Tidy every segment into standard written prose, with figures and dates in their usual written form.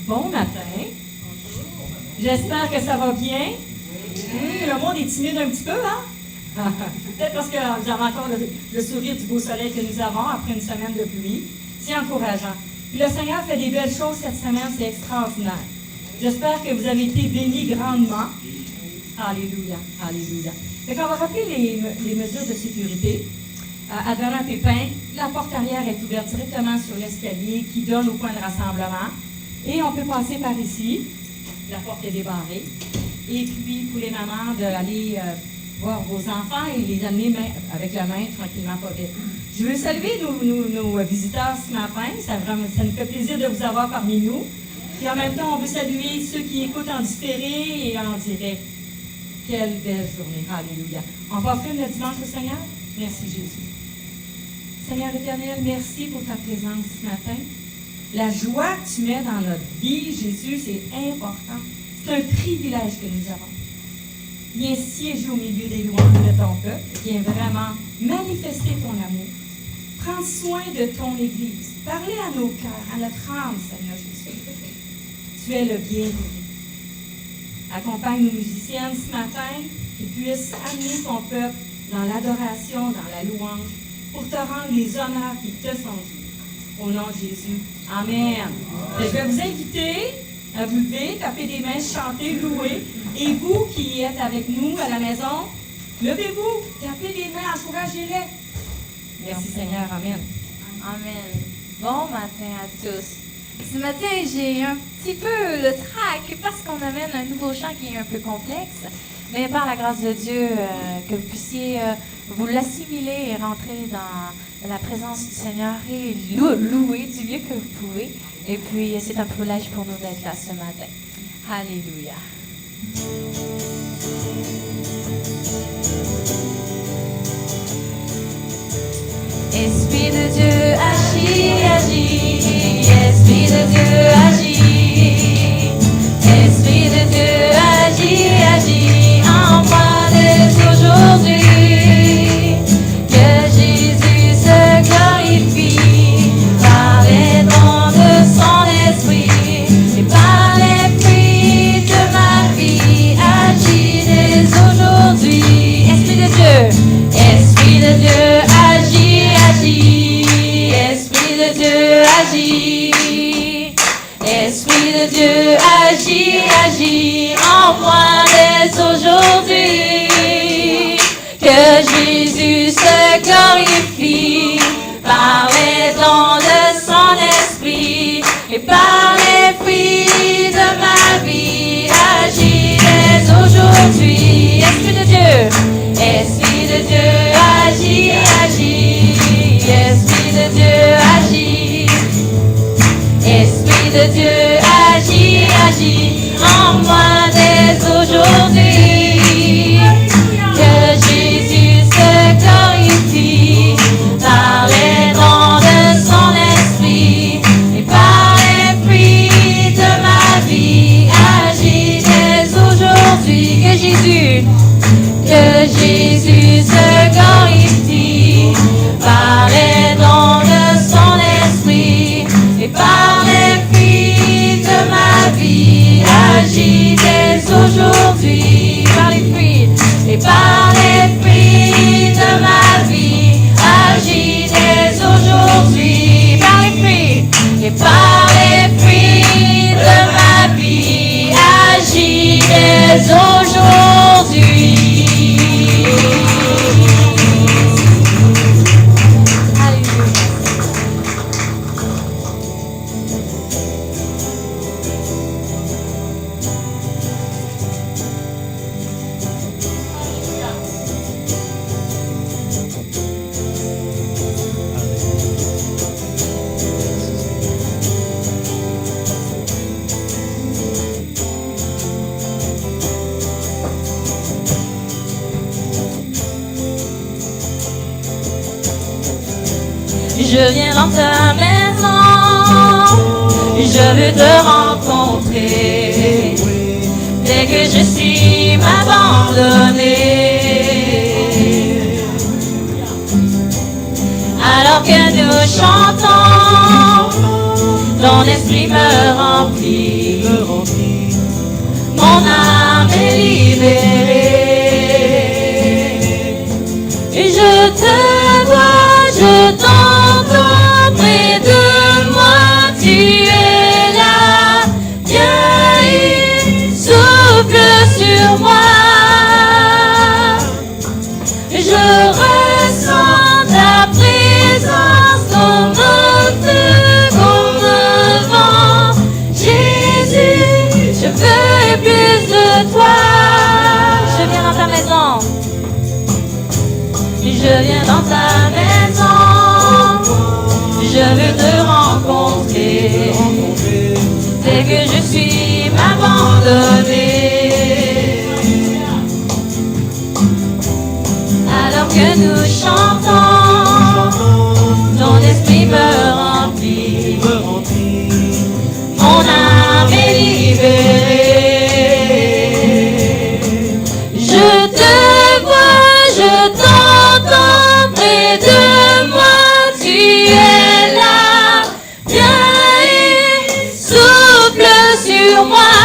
Bon matin. J'espère que ça va bien. Le monde est timide un petit peu, hein? Peut-être parce que vous avez encore le sourire du beau soleil que nous avons après une semaine de pluie. C'est encourageant. Puis le Seigneur fait des belles choses cette semaine, c'est extraordinaire. J'espère que vous avez été bénis grandement. Alléluia, alléluia. Fait qu'on va rappeler les mesures de sécurité. Advenant pépin, la porte arrière est ouverte directement sur l'escalier qui donne au point de rassemblement. Et on peut passer par ici. La porte est débarrée. Et puis, pour les mamans, d'aller voir vos enfants et les amener avec la main tranquillement, pas vite. Je veux saluer nos visiteurs ce matin. Ça nous fait plaisir de vous avoir parmi nous. Et en même temps, on veut saluer ceux qui écoutent en différé et en direct. Quelle belle journée. Alléluia. On va offrir le dimanche au Seigneur. Merci, Jésus. Seigneur éternel, merci pour ta présence ce matin. La joie que tu mets dans notre vie, Jésus, c'est important. C'est un privilège que nous avons. Viens siéger au milieu des louanges de ton peuple. Viens vraiment manifester ton amour. Prends soin de ton Église. Parlez à nos cœurs, à notre âme, Seigneur Jésus. Tu es le bienvenu. Accompagne nos musiciennes ce matin, qu'ils puissent amener ton peuple dans l'adoration, dans la louange, pour te rendre les honneurs qui te sont dus. Au nom de Jésus. Amen. Je vais vous inviter à vous lever, taper des mains, chanter, louer. Et vous qui êtes avec nous à la maison, levez-vous, tapez des mains, encouragez-les. Merci Seigneur. Amen. Amen. Bon matin à tous. Ce matin, j'ai un petit peu le trac parce qu'on amène un nouveau chant qui est un peu complexe. Mais par la grâce de Dieu, que vous puissiez vous l'assimiler et rentrer dans la présence du Seigneur et louer du mieux que vous pouvez. Et puis, c'est un privilège pour nous d'être là ce matin. Alléluia. Esprit de Dieu, agis, agis. Esprit de Dieu, agis. Esprit de Dieu, agis, agis. En moi dès aujourd'hui. Que Jésus se glorifie par les dons de son esprit et par les fruits de ma vie. Agis dès aujourd'hui. Esprit de Dieu, Esprit de Dieu, agis, agis. Esprit de Dieu, agis. Esprit de Dieu, agis, agis en moi dès aujourd'hui. Que Jésus se glorifie par les dons de son esprit et par les fruits de ma vie. Agis dès aujourd'hui. Esprit de Dieu, Esprit de Dieu, agis, agis. Esprit de Dieu, agis. Esprit de Dieu, agis, agis en moi dès aujourd'hui. Que Jésus se glorifie par les dons de son esprit et par les fruits de ma vie. Agis dès aujourd'hui. Que Jésus se glorifie par les dons de son esprit et par les fruits de ma vie. Agis dès aujourd'hui par les fruits et par les fruits de ma vie. Agis dès aujourd'hui par les fruits et par les fruits de ma vie. Agis dès aujourd'hui. Je viens dans ta maison, je veux te rencontrer. Dès que je suis m'abandonner, alors que nous chantons, ton esprit me remplit. Mon âme est libérée. Et je te vois, je t'entends près de moi. Tu es là, viens et souffle sur moi. Je ressens ta présence comme un feu, comme un vent. Jésus, je veux plus de toi. Je viens dans ta maison. Je viens dans ta maison. Je veux te rencontrer. Dès que je suis m'abandonner. Alors que nous chantons, ton esprit me remplit. Mon âme est libérée. Je te vois, je t'entends près de moi. Tu es là, viens et souffle sur moi.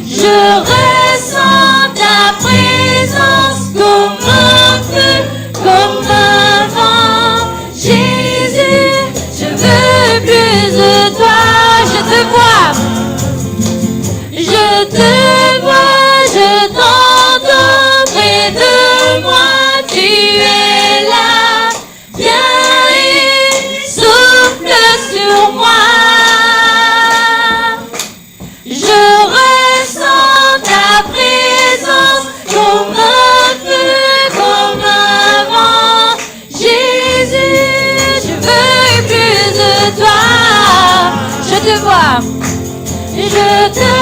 Je ressens ta présence comme un feu, comme un vent. Jésus, je veux plus de toi. Je te vois, je te vois, je t'entends près de moi. Tu es là, viens et souffle sur moi. Je ressens ta présence comme un feu, comme un vent. Jésus, je veux plus de toi. Je te vois, je te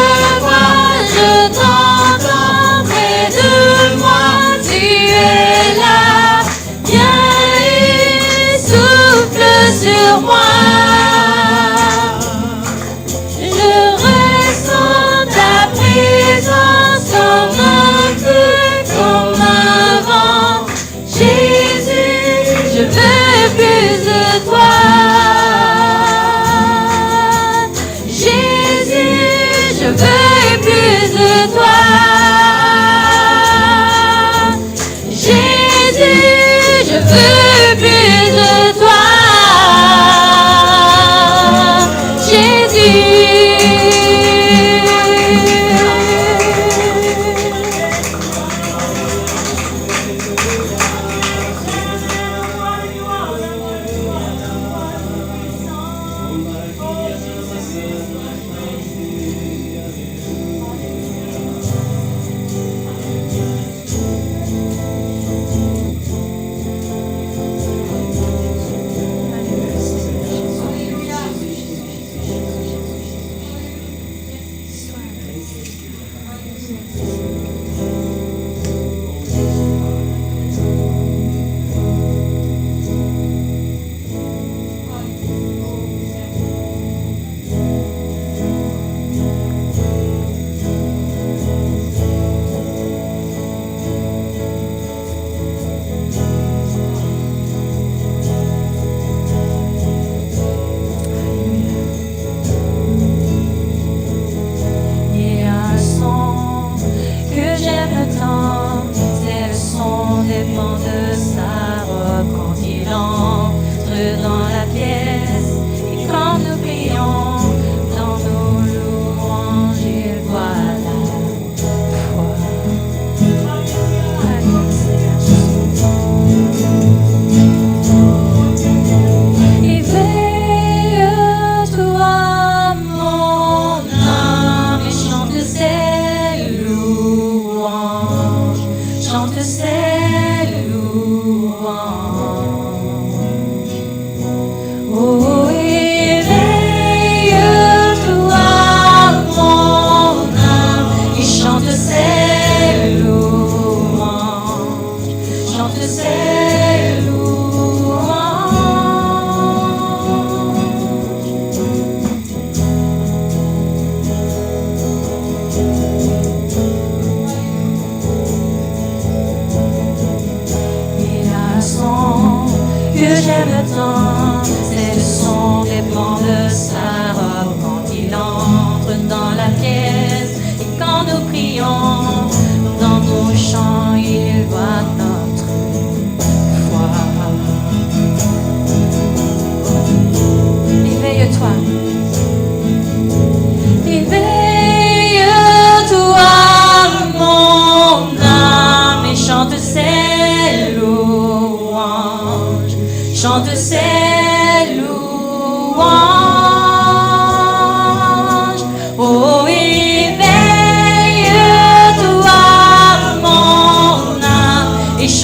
vois, je t'entends près de moi. Tu es là, viens et souffle sur moi. Je ressens ta présence comme un feu, comme un vent. Jésus, je veux plus de toi. Jésus, je veux plus de toi. Jésus, je veux plus de toi.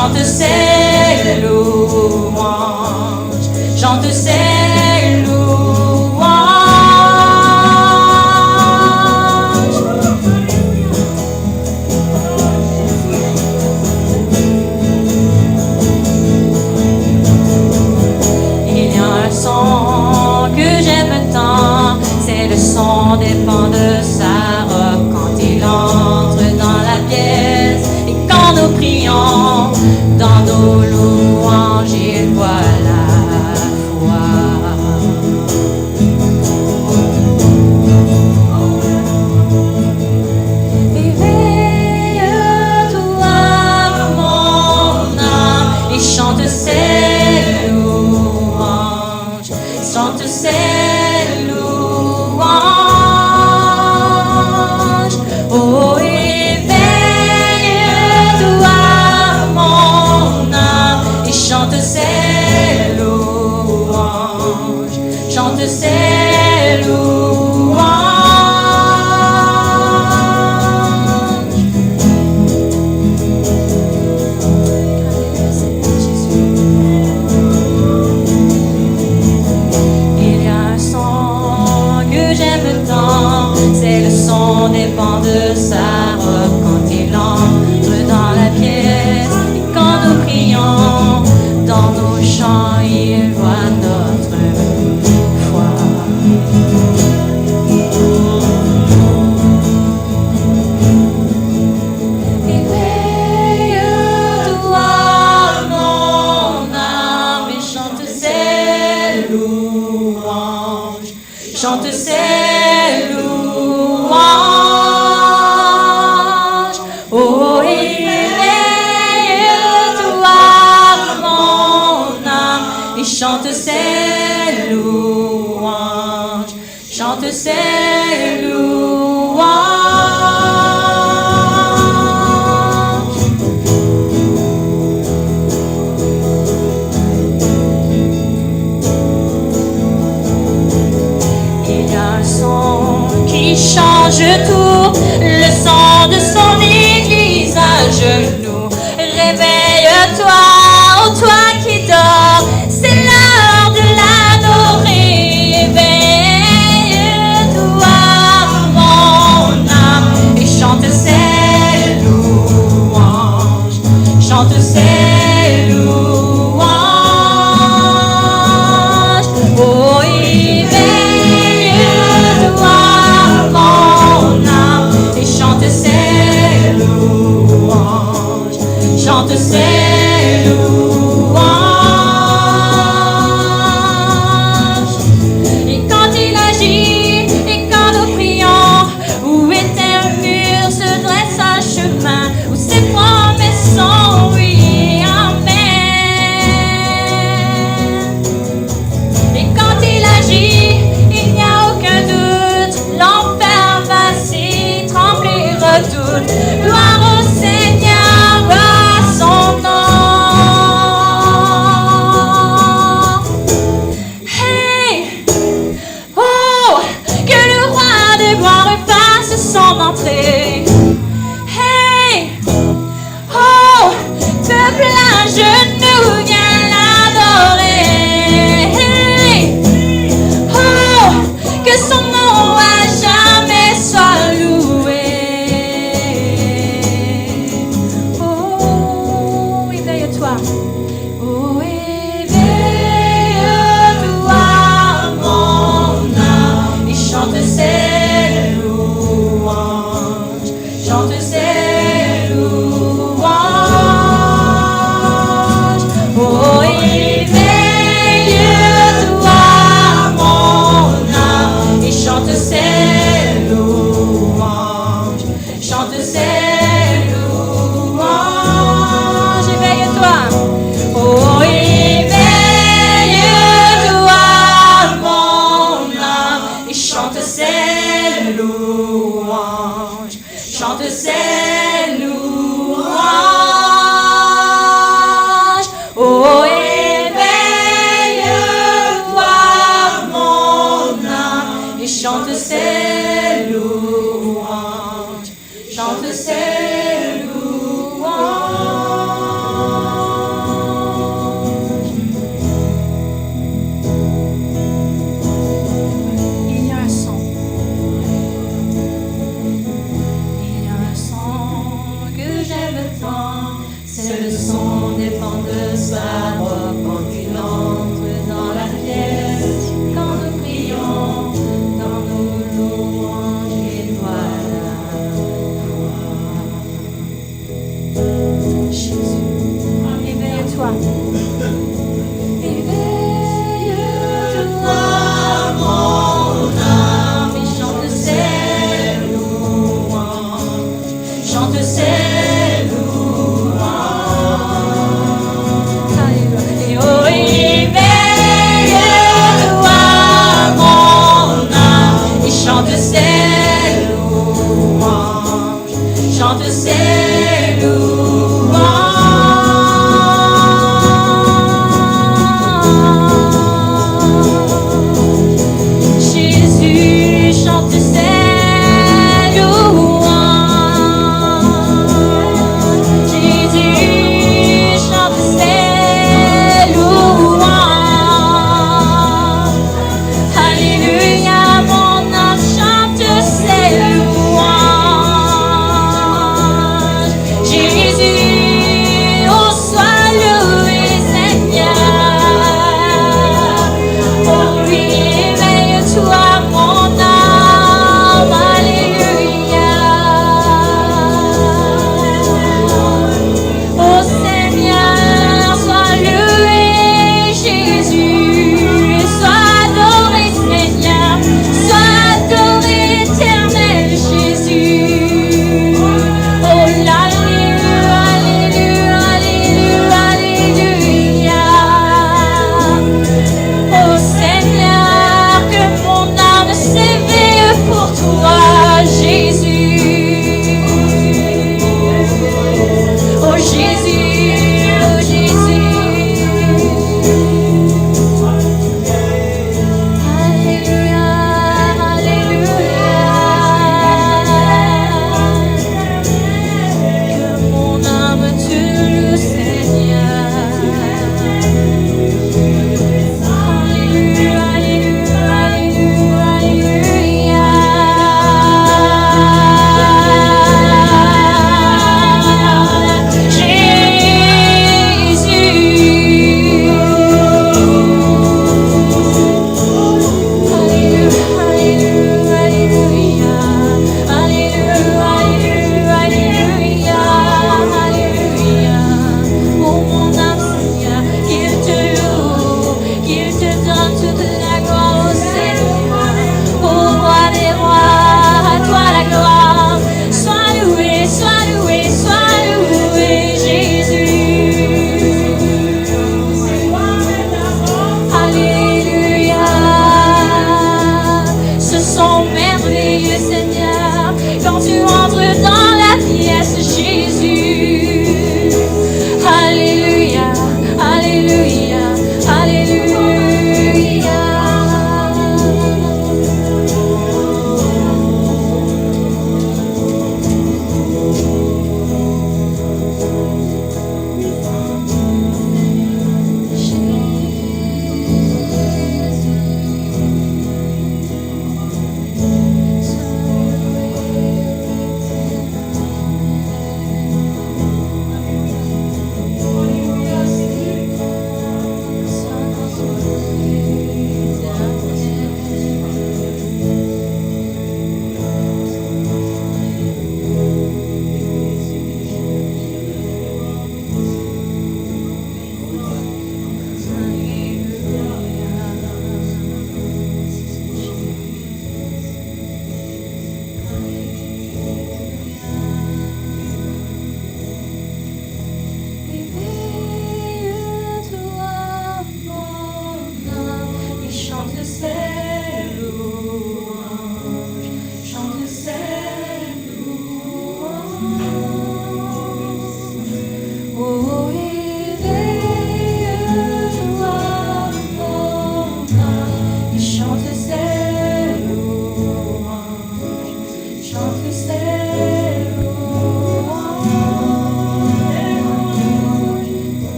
chante ses louanges, chante ses louanges. Il y a un son que j'aime tant, c'est le son des pans de sa robe quand il entre dans la pièce et quand nous prions dans nos louanges, il voit la foi. Éveille-toi, mon âme, et chante ses louanges, chante ses louanges. Oh, éveille-toi, mon âme, et chante ses louanges, chante ses louanges. Il y a un son que j'aime tant, c'est le son des pans de sa robe quand il entre dans la pièce et quand nous prions dans nos chants, il voit notre foi. Éveille-toi, mon âme, et chante ses louanges, chante ses louanges. Oh, éveille-toi, mon âme, et chante ses louanges, chante ses louanges. Il y a un son qui change tout, le son de son église à genoux. Réveille-toi, oh toi qui dors, c'est l'heure de l'adorer. Éveille-toi, mon âme, et chante ses louanges, chante ses louanges. Oh, éveille-toi, mon âme, et chante ses louanges, chante ses louanges. Et quand il agit, et quand nous prions, où était un mur se dresse un chemin, où ses promesses sont oui et amen. Et quand il agit, il n'y a aucun doute, l'enfer va s'y trembler, redoute. Gloire au Seigneur, à son nom. Hey, oh, que le roi de gloire fasse son entrée. Hey, oh, peuple à genoux, viens l'adorer. Hey, oh, que son nom à jamais soit loué. Oh, éveille-toi. Oh, éveille-toi, mon âme, et chante ses louanges, chante ses louanges. Oh, éveille-toi, mon âme, et chante ses louanges, chante ses louanges. Éveille-toi. Oh, éveille-toi, mon âme, et chante ses louanges, chante ses louanges. Oh, éveille-toi, mon âme, et chante ses louanges, chante ses louanges. sa robe quand il entre dans la pièce, quand nous prions, dans nos louanges, il voit la gloire. Jésus, Éveille-toi. éveille-toi, mon âme, et chante ses louanges, chante ses louanges. Oh, éveille-toi, mon âme, et chante ses louanges, chante ses louanges. Jésus chante ses louanges. Jésus chante ses louanges. Alléluia, mon âme chante ses louanges. Jésus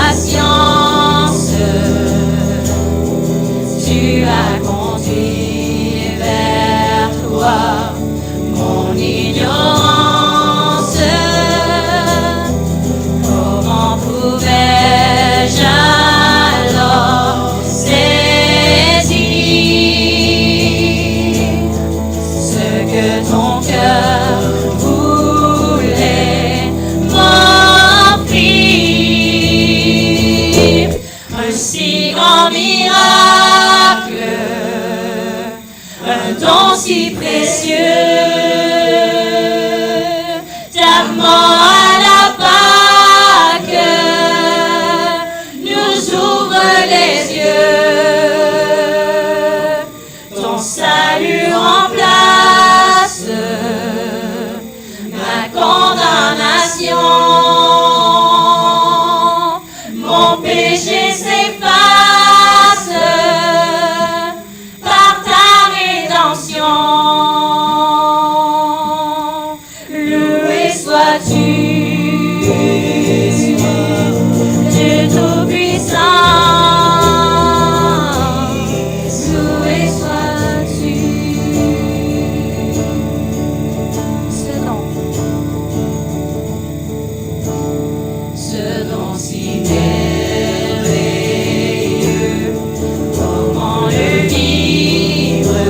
patience, tu as conduit vers toi mon ignorance. Comment pouvais-je alors saisir ce que ton cœur voulait m'offrir? Un si grand miracle, un don si précieux, ta mort à la Pâque nous ouvre les yeux. Ton salut remplace ma condamnation. Mon péché s'efface par ta rédemption. Loué sois-tu, Dieu Tout-Puissant. Loué sois-tu. Ce don si merveilleux, comment le vivre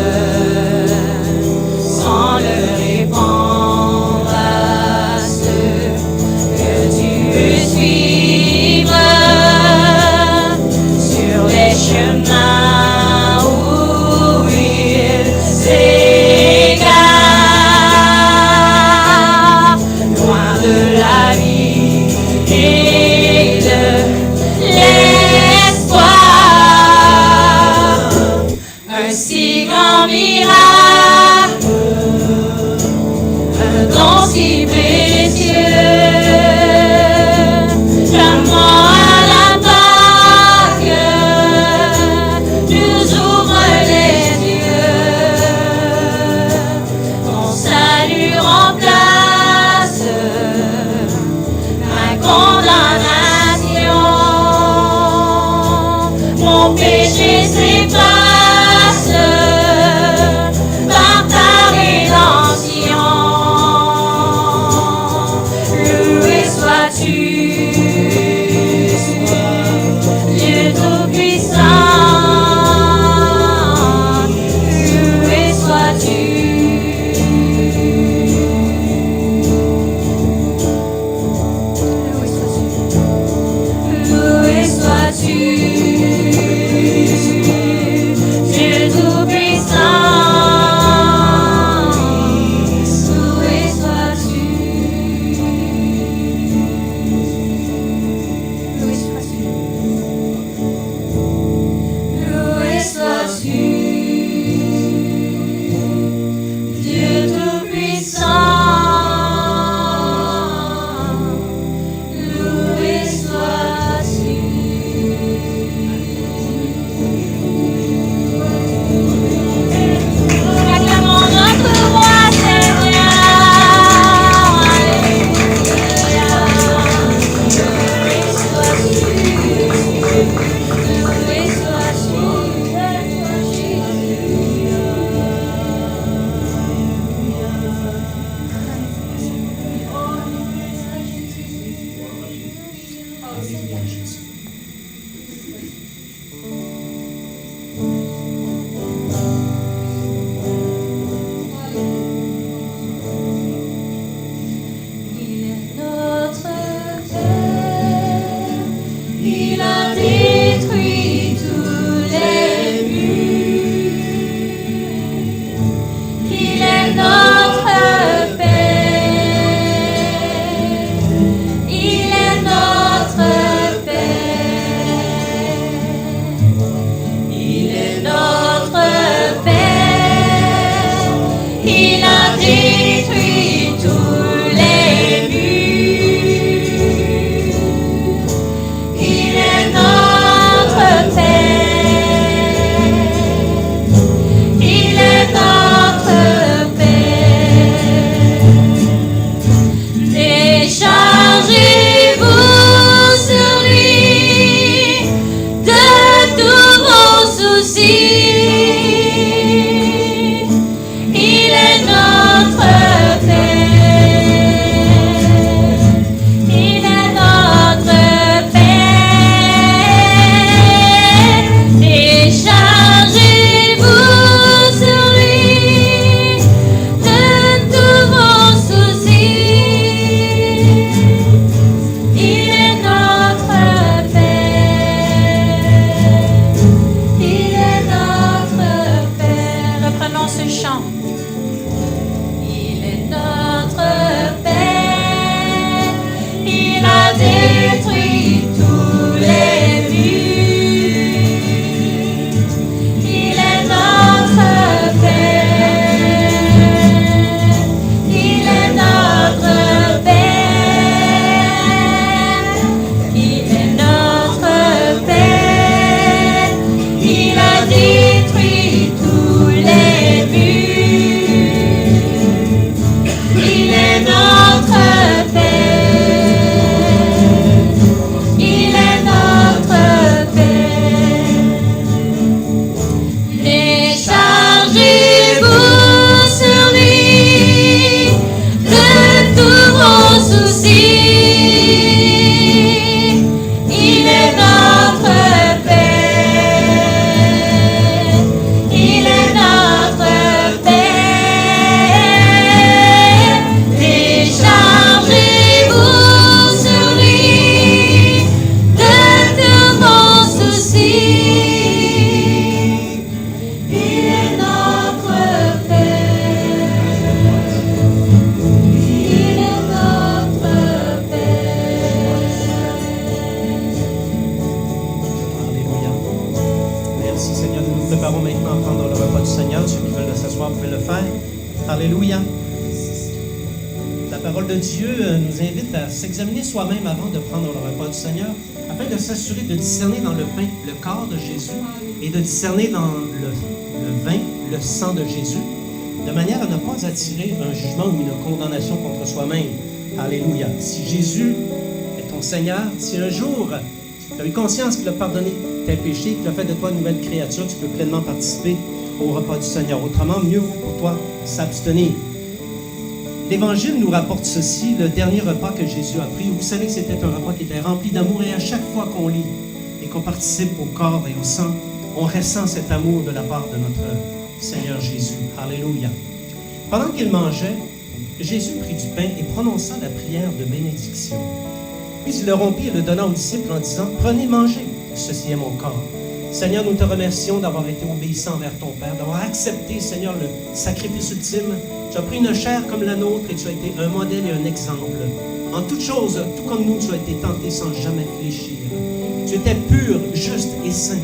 sans le répandre à ceux que tu veux suivre sur les chemins où ils s'égarent, loin de la vie et de l'espoir. Un si grand miracle, un don si précieux, ta mort à la Pâque nous ouvre les yeux. Ton salut remplace ma condamnation. Mon péché s'efface par ta rédemption. Loué sois-tu, Dieu Tout-Puissant. Loué sois-tu. Loué sois-tu, Dieu Tout-Puissant. Loué sois-tu. Loué sois-tu. Loué sois-tu, Dieu Tout-Puissant. Loué sois-tu. Acclamons notre roi Seigneur. Alléluia. Loué sois-tu. Loué sois-tu. Il est notre Père, il a détruit tous les murs. Il est notre Père, il est notre Père. Merci Seigneur, nous nous préparons maintenant à prendre le repas du Seigneur. Ceux qui veulent s'asseoir peuvent le faire. Alléluia. La parole de Dieu nous invite à s'examiner soi-même avant de prendre le repas du Seigneur, afin de s'assurer de discerner dans le pain le corps de Jésus et de discerner dans le vin le sang de Jésus, de manière à ne pas attirer un jugement ou une condamnation contre soi-même. Alléluia. Si Jésus est ton Seigneur, si un jour tu as eu conscience qu'il a pardonné tes péchés, qu'il a fait de toi une nouvelle créature, tu peux pleinement participer au repas du Seigneur. Autrement, mieux vaut pour toi s'abstenir. L'Évangile nous rapporte ceci, le dernier repas que Jésus a pris. Vous savez que c'était un repas qui était rempli d'amour et à chaque fois qu'on lit et qu'on participe au corps et au sang, on ressent cet amour de la part de notre Seigneur Jésus. Alléluia. Pendant qu'il mangeait, Jésus prit du pain et prononça la prière de bénédiction. Puis il le rompit et le donna aux disciples en disant, « Prenez, mangez, ceci est mon corps. » Seigneur, nous te remercions d'avoir été obéissant envers ton Père, d'avoir accepté, Seigneur, le sacrifice ultime. Tu as pris une chair comme la nôtre et tu as été un modèle et un exemple. En toutes choses, tout comme nous, tu as été tenté sans jamais fléchir. Tu étais pur, juste et saint.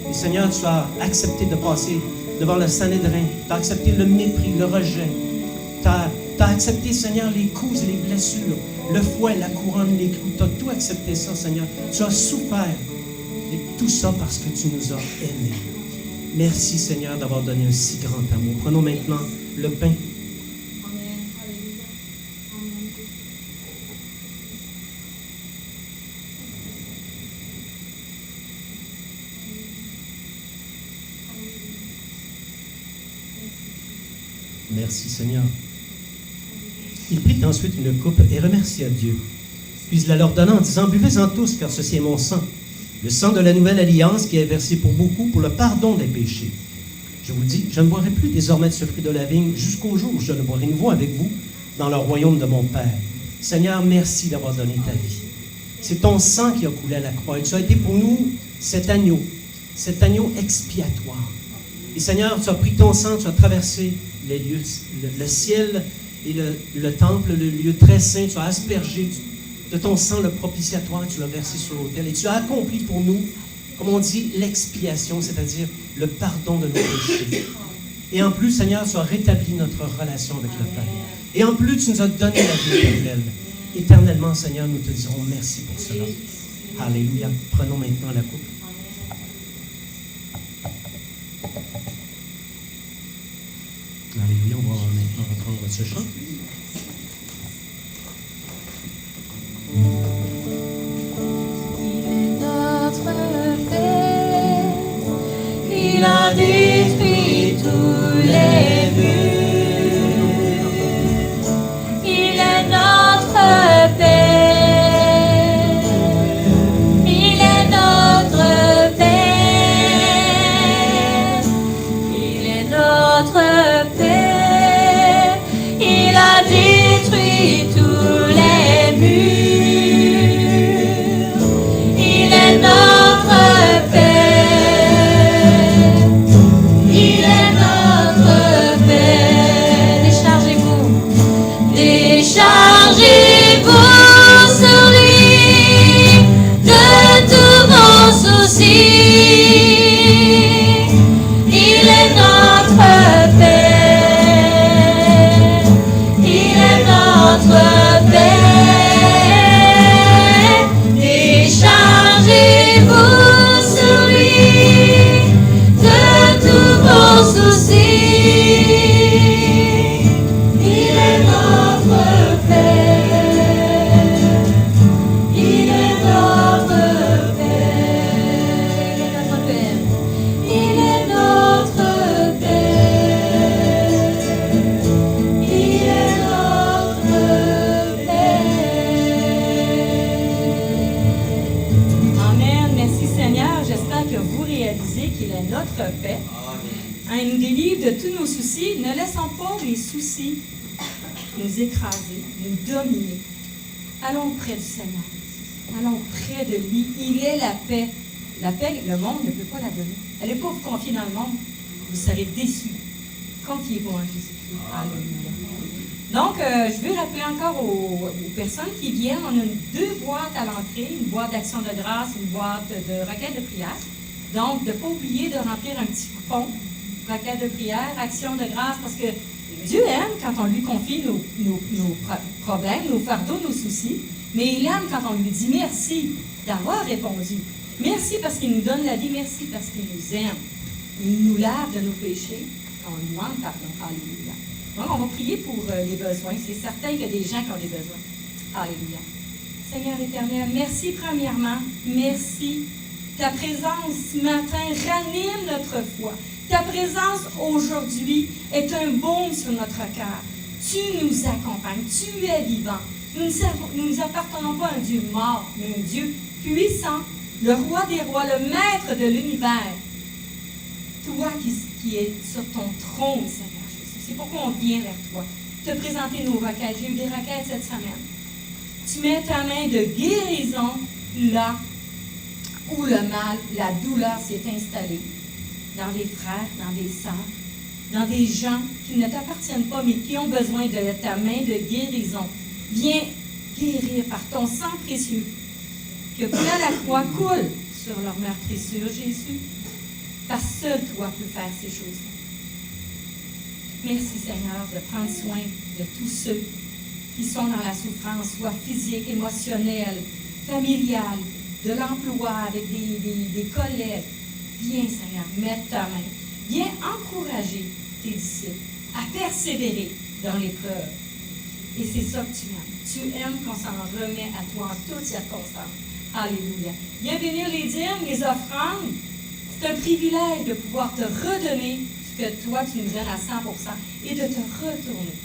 Et Seigneur, tu as accepté de passer devant le Sanhédrin. Tu as accepté le mépris, le rejet. Tu as accepté, Seigneur, les coups et les blessures, le fouet, la couronne, les clous. Tu as tout accepté ça, Seigneur. Tu as souffert. Et tout ça parce que tu nous as aimés. Merci, Seigneur, d'avoir donné un si grand amour. Prenons maintenant le pain. Merci, Seigneur. Il prit ensuite une coupe et remercia Dieu. Puis il la leur donna en disant, « Buvez-en tous, car ceci est mon sang. Le sang de la nouvelle alliance qui est versé pour beaucoup pour le pardon des péchés. Je vous dis, je ne boirai plus désormais de ce fruit de la vigne jusqu'au jour où je le boirai nouveau avec vous dans le royaume de mon Père. Seigneur, merci d'avoir donné ta vie. C'est ton sang qui a coulé à la croix. Et tu as été pour nous cet agneau expiatoire. Et Seigneur, tu as pris ton sang, tu as traversé les lieux, le ciel et le temple, le lieu très saint. Tu as aspergé de ton sang le propitiatoire, tu l'as versé sur l'autel et tu as accompli pour nous, comme on dit, l'expiation, c'est-à-dire le pardon de nos péchés. Et en plus, Seigneur, tu as rétabli notre relation avec le Père. Et en plus, tu nous as donné la vie éternelle. Éternellement, Seigneur, nous te dirons merci pour cela. Alléluia. Prenons maintenant la coupe. Alléluia. On va maintenant reprendre ce chant. Il a détruit tous les murs. Il est notre Père. Il est notre Père. Il est notre Père. Il a détruit tous les murs. Il est notre Père. Écraser, nous dominer. Allons près du Seigneur. Allons près de lui. Il est la paix. La paix, le monde ne peut pas la donner. Elle n'est pas vous confier dans le monde. Vous serez déçus. Confiez-vous en Jésus-Christ. Alléluia. Donc, je veux rappeler encore aux personnes qui viennent, on a 2 boîtes à l'entrée, une boîte d'action de grâce, une boîte de requête de prière. Donc, de ne pas oublier de remplir un petit coupon, requête de prière, action de grâce, parce que Dieu aime quand on lui confie nos problèmes, nos fardeaux, nos soucis, mais il aime quand on lui dit merci d'avoir répondu. Merci parce qu'il nous donne la vie, merci parce qu'il nous aime. Il nous lave de nos péchés, on lui demande pardon. Alléluia. Donc, on va prier pour les besoins. C'est certain qu'il y a des gens qui ont des besoins. Alléluia. Seigneur éternel, merci premièrement. Merci. Ta présence ce matin ranime notre foi. Ta présence aujourd'hui est un baume sur notre cœur. Tu nous accompagnes. Tu es vivant. Nous ne appartenons pas à un Dieu mort, mais un Dieu puissant, le roi des rois, le maître de l'univers. Toi qui es sur ton trône, Seigneur Jésus. C'est pourquoi on vient vers toi, te présenter nos requêtes. J'ai eu des requêtes cette semaine. Tu mets ta main de guérison là où le mal, la douleur s'est installée. Dans des frères, dans des sœurs, dans des gens qui ne t'appartiennent pas, mais qui ont besoin de ta main de guérison. Viens guérir par ton sang précieux, que près la croix coule sur leur meurtrissure, Jésus. Parce que seul toi peux faire ces choses. Merci, Seigneur, de prendre soin de tous ceux qui sont dans la souffrance, soit physique, émotionnelle, familiale, de l'emploi, avec des collègues. Viens, Seigneur, mettre ta main. Viens encourager tes disciples à persévérer dans l'épreuve. Et c'est ça que tu aimes. Tu aimes qu'on s'en remet à toi en toutes circonstances. Alléluia. Viens bénir les dîmes, les offrandes. C'est un privilège de pouvoir te redonner ce que toi, tu nous donnes à 100% et de te retourner.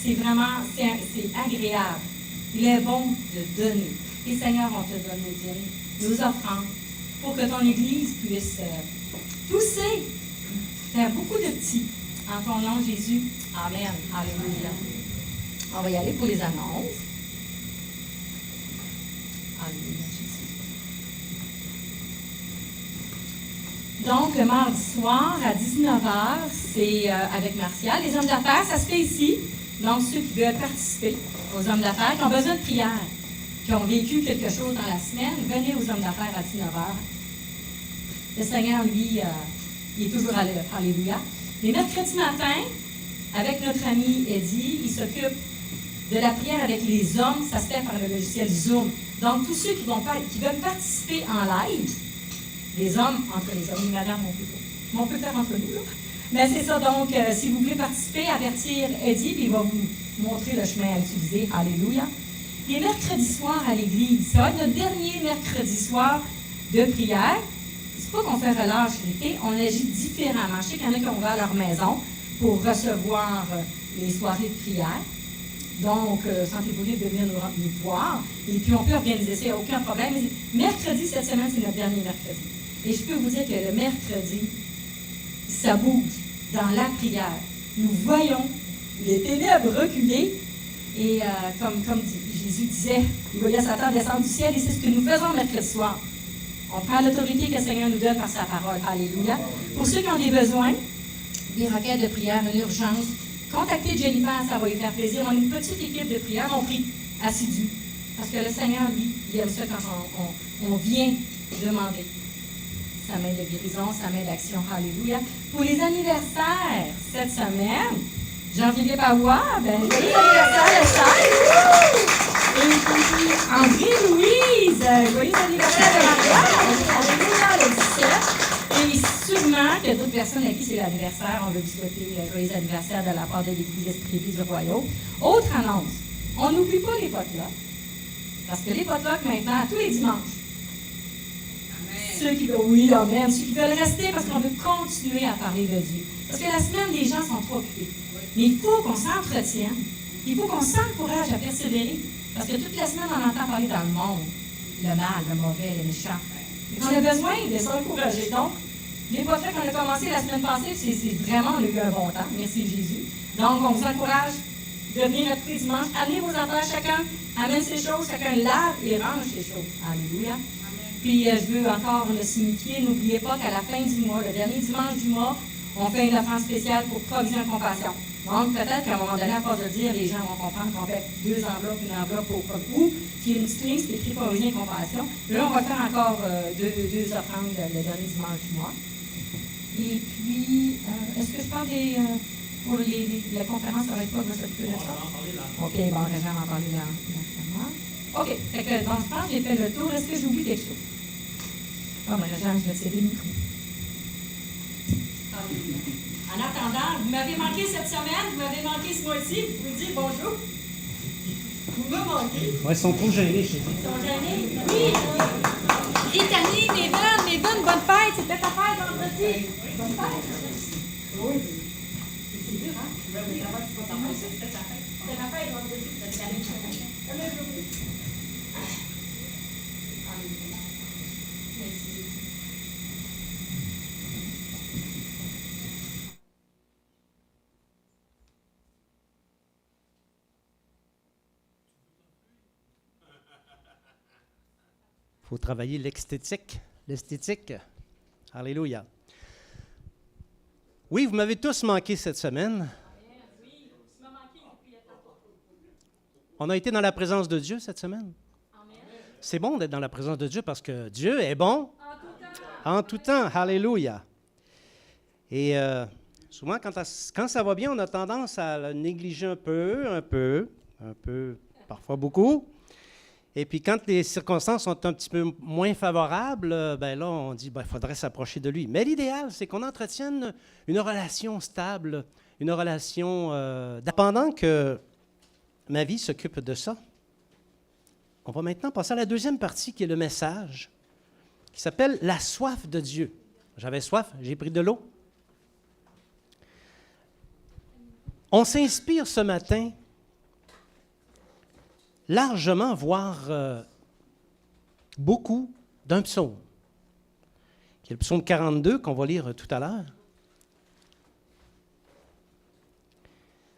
C'est vraiment, c'est agréable. Il est bon de donner. Et Seigneur, on te donne nos dîmes, nos offrandes, pour que ton Église puisse pousser, faire beaucoup de petits. En ton nom, Jésus. Amen. Alléluia. On va y aller pour les annonces. Alléluia, Jésus. Donc, le mardi soir, à 19h, c'est avec Martial. Les hommes d'affaires, ça se fait ici. Donc, ceux qui veulent participer aux hommes d'affaires, qui ont besoin de prière, qui ont vécu quelque chose dans la semaine, venez aux hommes d'affaires à 19h. Le Seigneur, lui, il est toujours à l'œuvre. Alléluia. Les mercredis matin, avec notre ami Eddie, il s'occupe de la prière avec les hommes. Ça se fait par le logiciel Zoom. Donc, tous ceux qui veulent participer en live, les hommes, entre les hommes et madame, on peut le faire entre nous, là. Mais c'est ça, donc, si vous voulez participer, avertir Eddie, puis il va vous montrer le chemin à utiliser. Alléluia. Les mercredis soirs à l'église, ça va être notre dernier mercredi soir de prière. C'est pas qu'on fait relâche l'été, on agit différemment. Je sais qu'il y en a qui vont à leur maison pour recevoir les soirées de prière. Donc, sentez-vous libre de venir nous voir. Et puis, on peut organiser ça, il n'y a aucun problème. Mercredi, cette semaine, c'est notre dernier mercredi. Et je peux vous dire que le mercredi, ça bouge dans la prière. Nous voyons les ténèbres reculer. Et comme Jésus disait, il voyait Satan descendre du ciel. Et c'est ce que nous faisons mercredi soir. On prend l'autorité que le Seigneur nous donne par sa parole. Alléluia. Pour ceux qui ont des besoins, des requêtes de prière, une urgence, contactez Jennifer, ça va lui faire plaisir. On a une petite équipe de prière, on prie assidu. Parce que le Seigneur, lui, il aime ça quand on vient demander sa main de guérison, sa main d'action. Alléluia. Pour les anniversaires cette semaine, Jean-Philippe Awa, joyeux anniversaire, Charles! Et puis, André-Louise, joyeux anniversaire de mariage! Alléluia, le 17. Et sûrement qu'il y a d'autres personnes à qui c'est l'anniversaire. On veut vous souhaiter un joyeux anniversaire de la part de l'Église du Royaume. Autre annonce, on n'oublie pas les potlucks. Parce que les potlucks, maintenant, tous les dimanches. Ceux qui veulent rester parce qu'on veut continuer à parler de Dieu. Parce que la semaine, les gens sont trop occupés. Mais il faut qu'on s'entretienne. Il faut qu'on s'encourage à persévérer. Parce que toute la semaine, on entend parler dans le monde. Le mal, le mauvais, le méchant. Et on a besoin de s'encourager. Donc, les potlucks qu'on a commencé la semaine passée, c'est vraiment, on a eu un bon temps. Merci Jésus. Donc, on vous encourage de venir à tous les dimanches. Amenez vos affaires, chacun amène ses choses, chacun lave et range ses choses. Alléluia. Puis, je veux encore le signifier, n'oubliez pas qu'à la fin du mois, le dernier dimanche du mois, on fait une offrande spéciale pour Provision et Compassion. Donc, peut-être qu'à un moment donné, à force de dire, les gens vont comprendre qu'on fait 2 enveloppes, une enveloppe au comme ou, puis une petite ligne, c'est écrit Provision Compassion. Là, on va faire encore deux offrandes le dernier dimanche du mois. Et puis, est-ce que je parle pour la conférence, ça va être quoi, va s'occuper de ça? OK, bon, j'ai jamais entendu la OK, fait que, donc, je pense que j'ai fait le tour. Est-ce que j'oublie quelque chose? Ah, ben, je vais céder le micro. En attendant, vous m'avez manqué cette semaine, vous m'avez manqué ce mois-ci, vous pouvez dire bonjour. Vous me manquez. Ouais, ils sont trop gênés, je te dis. Ils sont gênés? Oui. Brittany, Maven, bonne fête. C'était ta fête vendredi. Bonne fête. Oui. C'est dur, hein? C'était ta fête vendredi. C'était la même chose. Il faut travailler l'esthétique. Alléluia. Oui, vous m'avez tous manqué cette semaine. On a été dans la présence de Dieu cette semaine. C'est bon d'être dans la présence de Dieu parce que Dieu est bon en tout temps. Alléluia. Et souvent, quand ça va bien, on a tendance à le négliger un peu, parfois beaucoup. Et puis, quand les circonstances sont un petit peu moins favorables, ben là, on dit il faudrait s'approcher de lui. Mais l'idéal, c'est qu'on entretienne une relation stable, une relation pendant que ma vie s'occupe de ça. On va maintenant passer à la deuxième partie, qui est le message, qui s'appelle « La soif de Dieu ». J'avais soif, j'ai pris de l'eau. On s'inspire ce matin largement, voire beaucoup, d'un psaume, qui est le psaume 42, qu'on va lire tout à l'heure.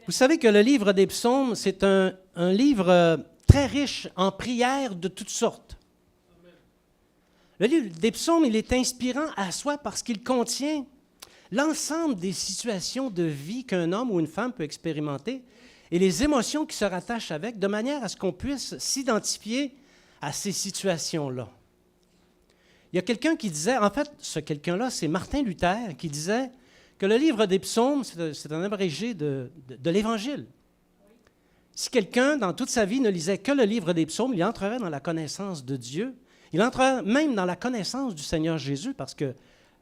Vous savez que le livre des psaumes, c'est un livre très riche en prières de toutes sortes. Le livre des psaumes, il est inspirant à soi parce qu'il contient l'ensemble des situations de vie qu'un homme ou une femme peut expérimenter et les émotions qui se rattachent avec, de manière à ce qu'on puisse s'identifier à ces situations-là. Il y a quelqu'un qui disait, en fait, ce quelqu'un-là, c'est Martin Luther, qui disait que le livre des psaumes, c'est un abrégé de l'Évangile. Si quelqu'un, dans toute sa vie, ne lisait que le livre des psaumes, il entrerait dans la connaissance de Dieu. Il entrerait même dans la connaissance du Seigneur Jésus, parce que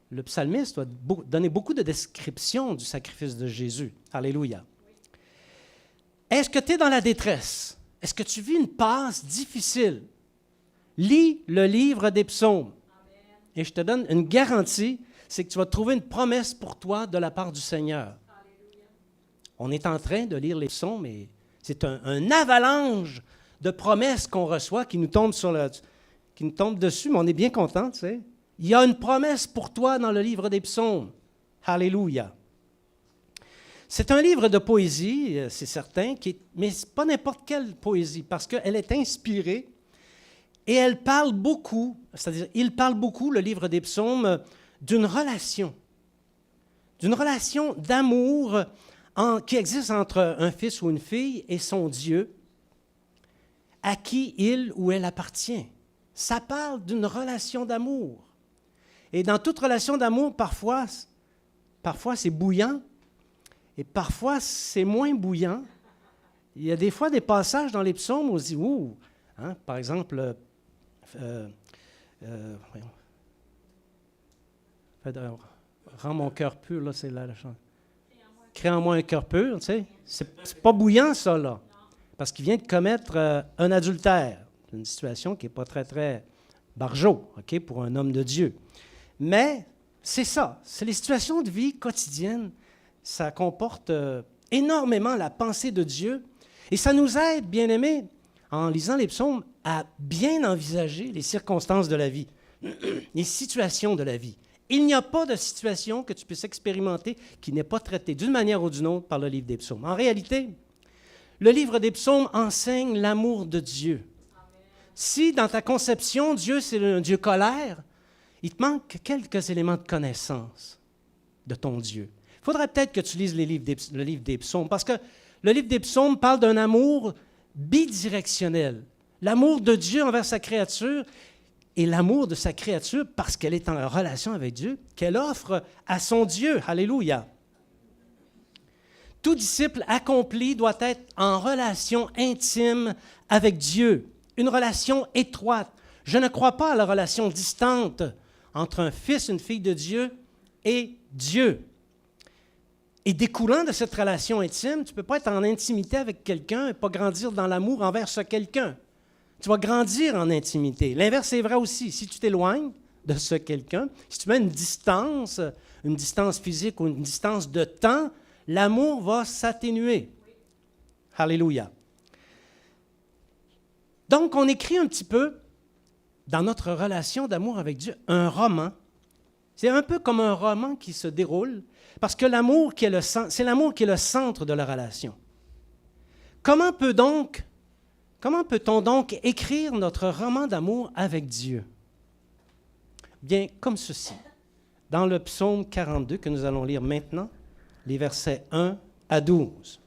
le psalmiste doit donner beaucoup de descriptions du sacrifice de Jésus. Alléluia. Est-ce que tu es dans la détresse? Est-ce que tu vis une passe difficile? Lis le livre des psaumes. Amen. Et je te donne une garantie, c'est que tu vas trouver une promesse pour toi de la part du Seigneur. Alléluia. On est en train de lire les psaumes et c'est un avalanche de promesses qu'on reçoit qui nous tombe dessus, mais on est bien content, tu sais. Il y a une promesse pour toi dans le livre des psaumes. Alléluia. C'est un livre de poésie, c'est certain, mais ce n'est pas n'importe quelle poésie, parce qu'elle est inspirée et elle parle beaucoup, c'est-à-dire, il parle beaucoup, le livre des psaumes, d'une relation d'amour qui existe entre un fils ou une fille et son Dieu, à qui il ou elle appartient. Ça parle d'une relation d'amour. Et dans toute relation d'amour, parfois c'est bouillant, et parfois, c'est moins bouillant. Il y a des fois des passages dans les psaumes où on se dit « Ouh! Hein? » Par exemple, rends mon cœur pur, là, c'est la chanson. Crée en moi un cœur pur, tu sais. C'est pas bouillant, ça, là. Parce qu'il vient de commettre un adultère. C'est une situation qui n'est pas très, très barjot, OK, pour un homme de Dieu. Mais c'est ça. C'est les situations de vie quotidiennes. Ça comporte énormément la pensée de Dieu. Et ça nous aide, bien-aimés, en lisant les psaumes, à bien envisager les circonstances de la vie, les situations de la vie. Il n'y a pas de situation que tu puisses expérimenter qui n'est pas traitée d'une manière ou d'une autre par le livre des psaumes. En réalité, le livre des psaumes enseigne l'amour de Dieu. Amen. Si dans ta conception, Dieu, c'est un Dieu colère, il te manque quelques éléments de connaissance de ton Dieu. Il faudrait peut-être que tu lises le livre des psaumes, parce que le livre des psaumes parle d'un amour bidirectionnel. L'amour de Dieu envers sa créature et l'amour de sa créature, parce qu'elle est en relation avec Dieu, qu'elle offre à son Dieu. Alléluia. Tout disciple accompli doit être en relation intime avec Dieu, une relation étroite. Je ne crois pas à la relation distante entre un fils, une fille de Dieu et Dieu. Et découlant de cette relation intime, tu ne peux pas être en intimité avec quelqu'un et pas grandir dans l'amour envers ce quelqu'un. Tu vas grandir en intimité. L'inverse est vrai aussi. Si tu t'éloignes de ce quelqu'un, si tu mets une distance physique ou une distance de temps, l'amour va s'atténuer. Alléluia. Donc, on écrit un petit peu, dans notre relation d'amour avec Dieu, un roman. C'est un peu comme un roman qui se déroule, parce que l'amour c'est l'amour qui est le centre de la relation. Comment peut-on donc écrire notre roman d'amour avec Dieu? Bien, comme ceci. Dans le psaume 42 que nous allons lire maintenant, les versets 1 à 12.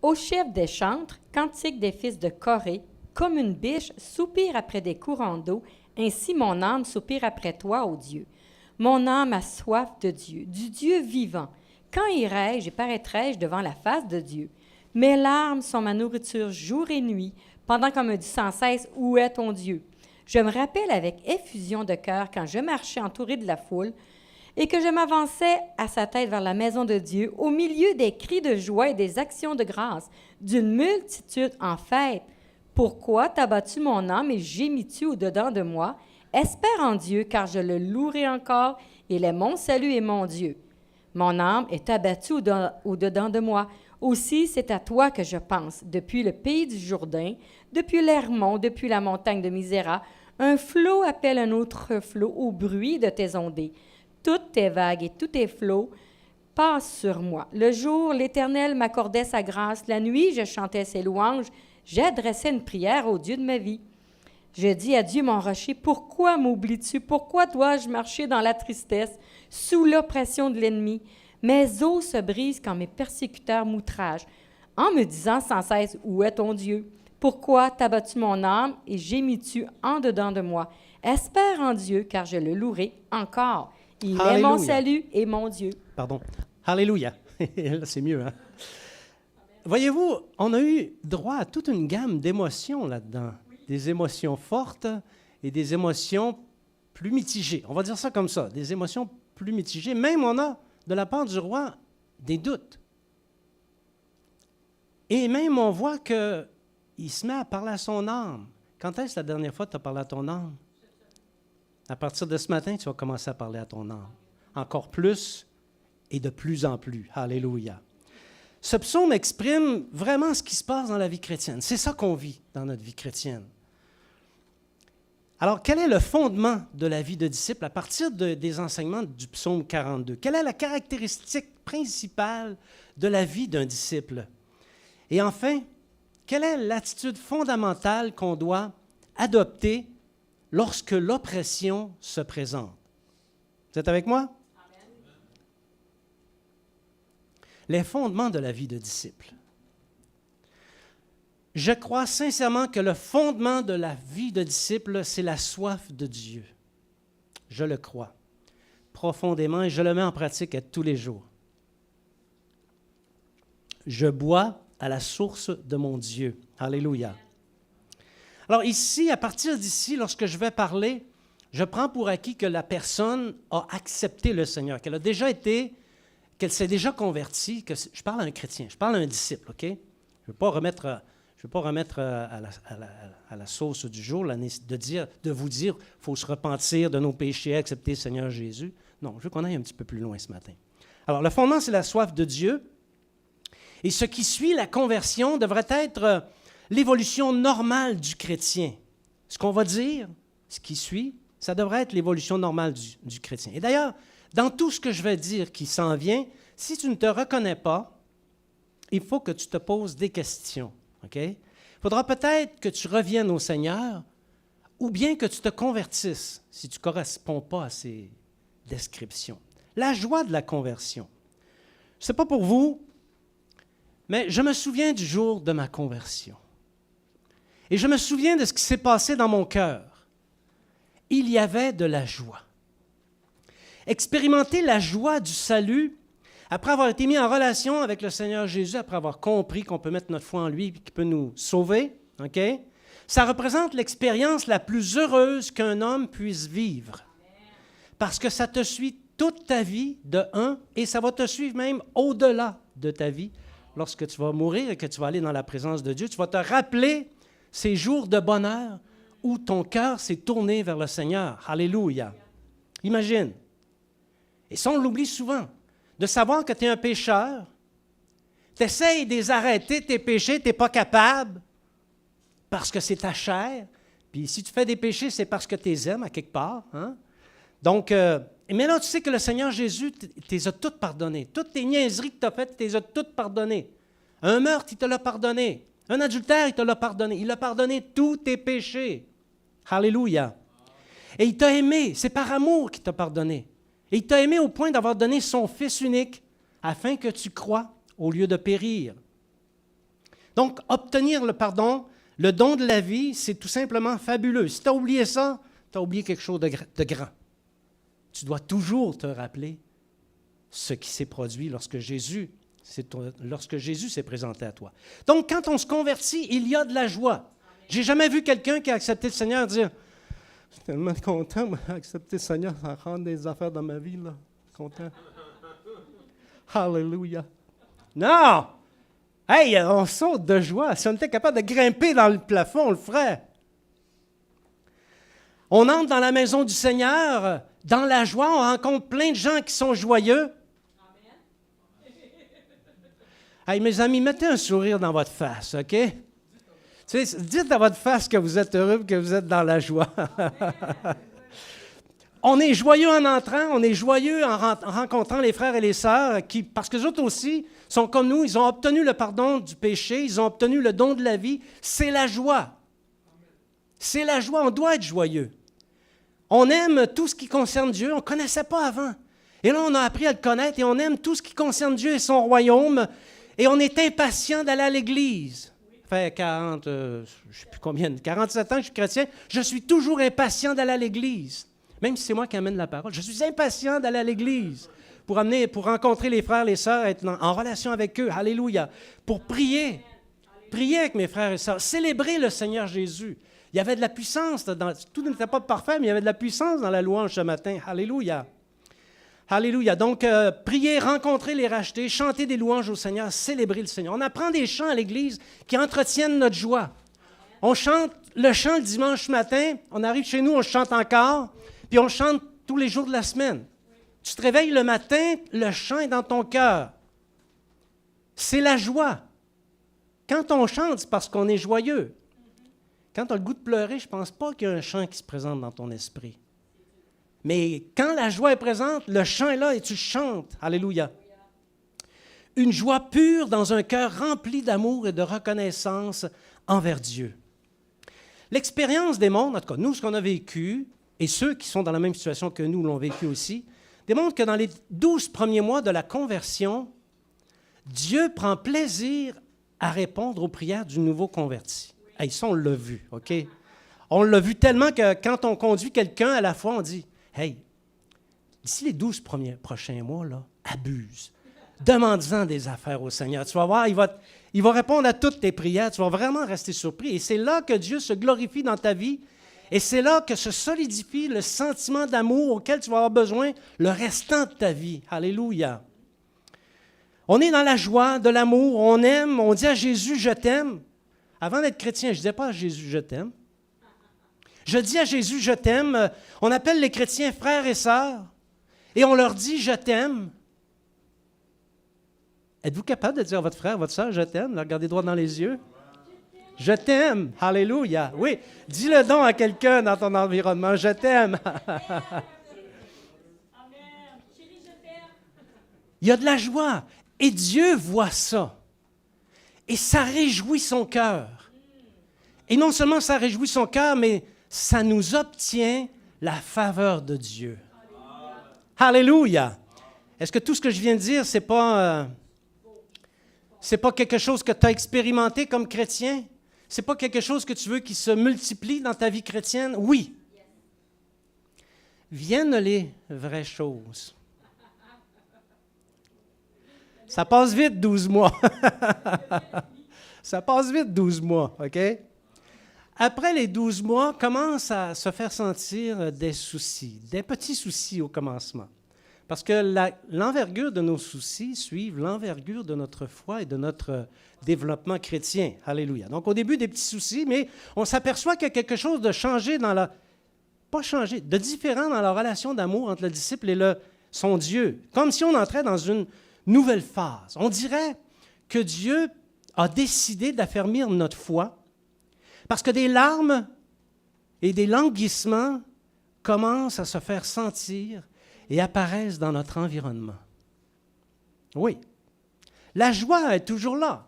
Au chef des chantres, cantique des fils de Corée, comme une biche soupire après des courants d'eau, ainsi mon âme soupire après toi, ô Dieu. Mon âme a soif de Dieu, du Dieu vivant. Quand irai-je et paraîtrai-je devant la face de Dieu? Mes larmes sont ma nourriture jour et nuit, pendant qu'on me dit sans cesse, où est ton Dieu? Je me rappelle avec effusion de cœur quand je marchais entouré de la foule et que je m'avançais à sa tête vers la maison de Dieu, au milieu des cris de joie et des actions de grâce, d'une multitude en fête. Pourquoi t'as battu mon âme et gémis-tu au-dedans de moi? Espère en Dieu, car je le louerai encore. Il est mon salut et mon Dieu. Mon âme est abattue au-dedans de moi. Aussi, c'est à toi que je pense. Depuis le pays du Jourdain, depuis l'Hermon, depuis la montagne de Miséra, un flot appelle un autre flot au bruit de tes ondées. Toutes tes vagues et tous tes flots passent sur moi. Le jour, l'Éternel m'accordait sa grâce. La nuit, je chantais ses louanges. J'adressais une prière au Dieu de ma vie. Je dis à Dieu, mon rocher, pourquoi m'oublies-tu? Pourquoi dois-je marcher dans la tristesse, sous l'oppression de l'ennemi? Mes os se brisent quand mes persécuteurs m'outragent, en me disant sans cesse, où est ton Dieu? Pourquoi t'as battu mon âme et gémis-tu en dedans de moi? Espère en Dieu, car je le louerai encore. Il Alléluia. est mon salut et mon Dieu. Pardon. Alléluia. Là, c'est mieux, hein? Voyez-vous, on a eu droit à toute une gamme d'émotions là-dedans. Des émotions fortes et des émotions plus mitigées. On va dire ça comme ça, des émotions plus mitigées. Même on a, de la part du roi, des doutes. Et même on voit qu'il se met à parler à son âme. Quand est-ce la dernière fois que tu as parlé à ton âme? À partir de ce matin, tu vas commencer à parler à ton âme. Encore plus et de plus en plus. Alléluia. Ce psaume exprime vraiment ce qui se passe dans la vie chrétienne. C'est ça qu'on vit dans notre vie chrétienne. Alors, quel est le fondement de la vie de disciple à partir des enseignements du psaume 42? Quelle est la caractéristique principale de la vie d'un disciple? Et enfin, quelle est l'attitude fondamentale qu'on doit adopter lorsque l'oppression se présente? Vous êtes avec moi? Les fondements de la vie de disciple. Je crois sincèrement que le fondement de la vie de disciple, c'est la soif de Dieu. Je le crois profondément et je le mets en pratique tous les jours. Je bois à la source de mon Dieu. Alléluia. Alors ici, à partir d'ici, lorsque je vais parler, je prends pour acquis que la personne a accepté le Seigneur, qu'elle s'est déjà convertie, je parle à un chrétien, je parle à un disciple, OK? Je ne veux pas remettre à la sauce du jour de vous dire qu'il faut se repentir de nos péchés, accepter le Seigneur Jésus. Non, je veux qu'on aille un petit peu plus loin ce matin. Alors, le fondement, c'est la soif de Dieu. Et ce qui suit la conversion devrait être l'évolution normale du chrétien. Ce qu'on va dire, ce qui suit, ça devrait être l'évolution normale du chrétien. Et d'ailleurs, dans tout ce que je vais dire qui s'en vient, si tu ne te reconnais pas, il faut que tu te poses des questions. Okay? Il faudra peut-être que tu reviennes au Seigneur ou bien que tu te convertisses si tu ne corresponds pas à ces descriptions. La joie de la conversion. Je ne sais pas pour vous, mais je me souviens du jour de ma conversion. Et je me souviens de ce qui s'est passé dans mon cœur. Il y avait de la joie. Expérimenter la joie du salut, après avoir été mis en relation avec le Seigneur Jésus, après avoir compris qu'on peut mettre notre foi en lui et qu'il peut nous sauver, OK? Ça représente l'expérience la plus heureuse qu'un homme puisse vivre. Parce que ça te suit toute ta vie, de un, et ça va te suivre même au-delà de ta vie. Lorsque tu vas mourir et que tu vas aller dans la présence de Dieu, tu vas te rappeler ces jours de bonheur où ton cœur s'est tourné vers le Seigneur. Alléluia. Imagine. Et ça, on l'oublie souvent. De savoir que tu es un pécheur, tu essaies de les arrêter, tes péchés, tu n'es pas capable, parce que c'est ta chair. Puis si tu fais des péchés, c'est parce que tu les aimes à quelque part. Hein? Donc, mais là, tu sais que le Seigneur Jésus les a toutes pardonnées. Toutes tes niaiseries que tu as faites, il les a toutes pardonnées. Un meurtre, il te l'a pardonné. Un adultère, il te l'a pardonné. Il a pardonné tous tes péchés. Alléluia. Et il t'a aimé. C'est par amour qu'il t'a pardonné. Et il t'a aimé au point d'avoir donné son Fils unique afin que tu crois au lieu de périr. Donc, obtenir le pardon, le don de la vie, c'est tout simplement fabuleux. Si tu as oublié ça, tu as oublié quelque chose de grand. Tu dois toujours te rappeler ce qui s'est produit lorsque Jésus s'est présenté à toi. Donc, quand on se convertit, il y a de la joie. Je n'ai jamais vu quelqu'un qui a accepté le Seigneur dire « Je suis tellement content d'accepter le Seigneur, ça rend des affaires dans ma vie, là. Content. » Alléluia. Non! Hey, on saute de joie. Si on était capable de grimper dans le plafond, on le ferait. On entre dans la maison du Seigneur, dans la joie, on rencontre plein de gens qui sont joyeux. Hey, mes amis, mettez un sourire dans votre face, OK? Tu sais, dites à votre face que vous êtes heureux, que vous êtes dans la joie. On est joyeux en entrant, on est joyeux en rencontrant les frères et les sœurs, parce que les autres aussi sont comme nous, ils ont obtenu le pardon du péché, ils ont obtenu le don de la vie. C'est la joie. C'est la joie, on doit être joyeux. On aime tout ce qui concerne Dieu, on ne connaissait pas avant. Et là, on a appris à le connaître et on aime tout ce qui concerne Dieu et son royaume. Et on est impatient d'aller à l'Église. Ça fait 47 ans que je suis chrétien, je suis toujours impatient d'aller à l'Église. Même si c'est moi qui amène la parole. Je suis impatient d'aller à l'Église pour rencontrer les frères et les sœurs, être en relation avec eux. Alléluia. Pour prier. Prier avec mes frères et sœurs. Célébrer le Seigneur Jésus. Il y avait de la puissance. Tout n'était pas parfait, mais il y avait de la puissance dans la louange ce matin. Alléluia. Alléluia. Donc, prier, rencontrer les rachetés, chanter des louanges au Seigneur, célébrer le Seigneur. On apprend des chants à l'Église qui entretiennent notre joie. On chante le chant le dimanche matin, on arrive chez nous, on chante encore, puis on chante tous les jours de la semaine. Tu te réveilles le matin, le chant est dans ton cœur. C'est la joie. Quand on chante, c'est parce qu'on est joyeux. Quand tu as le goût de pleurer, je ne pense pas qu'il y a un chant qui se présente dans ton esprit. Mais quand la joie est présente, le chant est là et tu chantes. Alléluia. Une joie pure dans un cœur rempli d'amour et de reconnaissance envers Dieu. L'expérience démontre, en tout cas, nous, ce qu'on a vécu, et ceux qui sont dans la même situation que nous l'ont vécu aussi, démontre que dans les 12 premiers mois de la conversion, Dieu prend plaisir à répondre aux prières du nouveau converti. Hey, ça, on l'a vu, OK? On l'a vu tellement que quand on conduit quelqu'un à la fois, on dit « Hey, d'ici les 12 prochains mois, là, abuse. Demande-en des affaires au Seigneur. Tu vas voir, il va répondre à toutes tes prières. Tu vas vraiment rester surpris. Et c'est là que Dieu se glorifie dans ta vie. Et c'est là que se solidifie le sentiment d'amour auquel tu vas avoir besoin le restant de ta vie. Alléluia. On est dans la joie, de l'amour, on aime, on dit à Jésus « Je t'aime ». Avant d'être chrétien, je ne disais pas à Jésus « Je t'aime ». Je dis à Jésus « Je t'aime ». On appelle les chrétiens frères et sœurs et on leur dit « Je t'aime ». Êtes-vous capable de dire à votre frère, votre sœur « Je t'aime », regardez droit dans les yeux? Je t'aime. Alléluia. Oui, dis-le donc à quelqu'un dans ton environnement. Je t'aime. Il y a de la joie. Et Dieu voit ça. Et ça réjouit son cœur. Et non seulement ça réjouit son cœur, mais ça nous obtient la faveur de Dieu. Alléluia. Est-ce que tout ce que je viens de dire, c'est pas quelque chose que tu as expérimenté comme chrétien? C'est pas quelque chose que tu veux qui se multiplie dans ta vie chrétienne? Oui. Viennent les vraies choses. Ça passe vite, 12 mois. Ça passe vite, 12 mois, OK? Après les 12 mois, commencent à se faire sentir des soucis, des petits soucis au commencement. Parce que l'envergure de nos soucis suit l'envergure de notre foi et de notre développement chrétien. Alléluia. Donc, au début, des petits soucis, mais on s'aperçoit qu'il y a quelque chose de changé de différent dans la relation d'amour entre le disciple et son Dieu. Comme si on entrait dans une nouvelle phase. On dirait que Dieu a décidé d'affermir notre foi parce que des larmes et des languissements commencent à se faire sentir et apparaissent dans notre environnement. Oui, la joie est toujours là.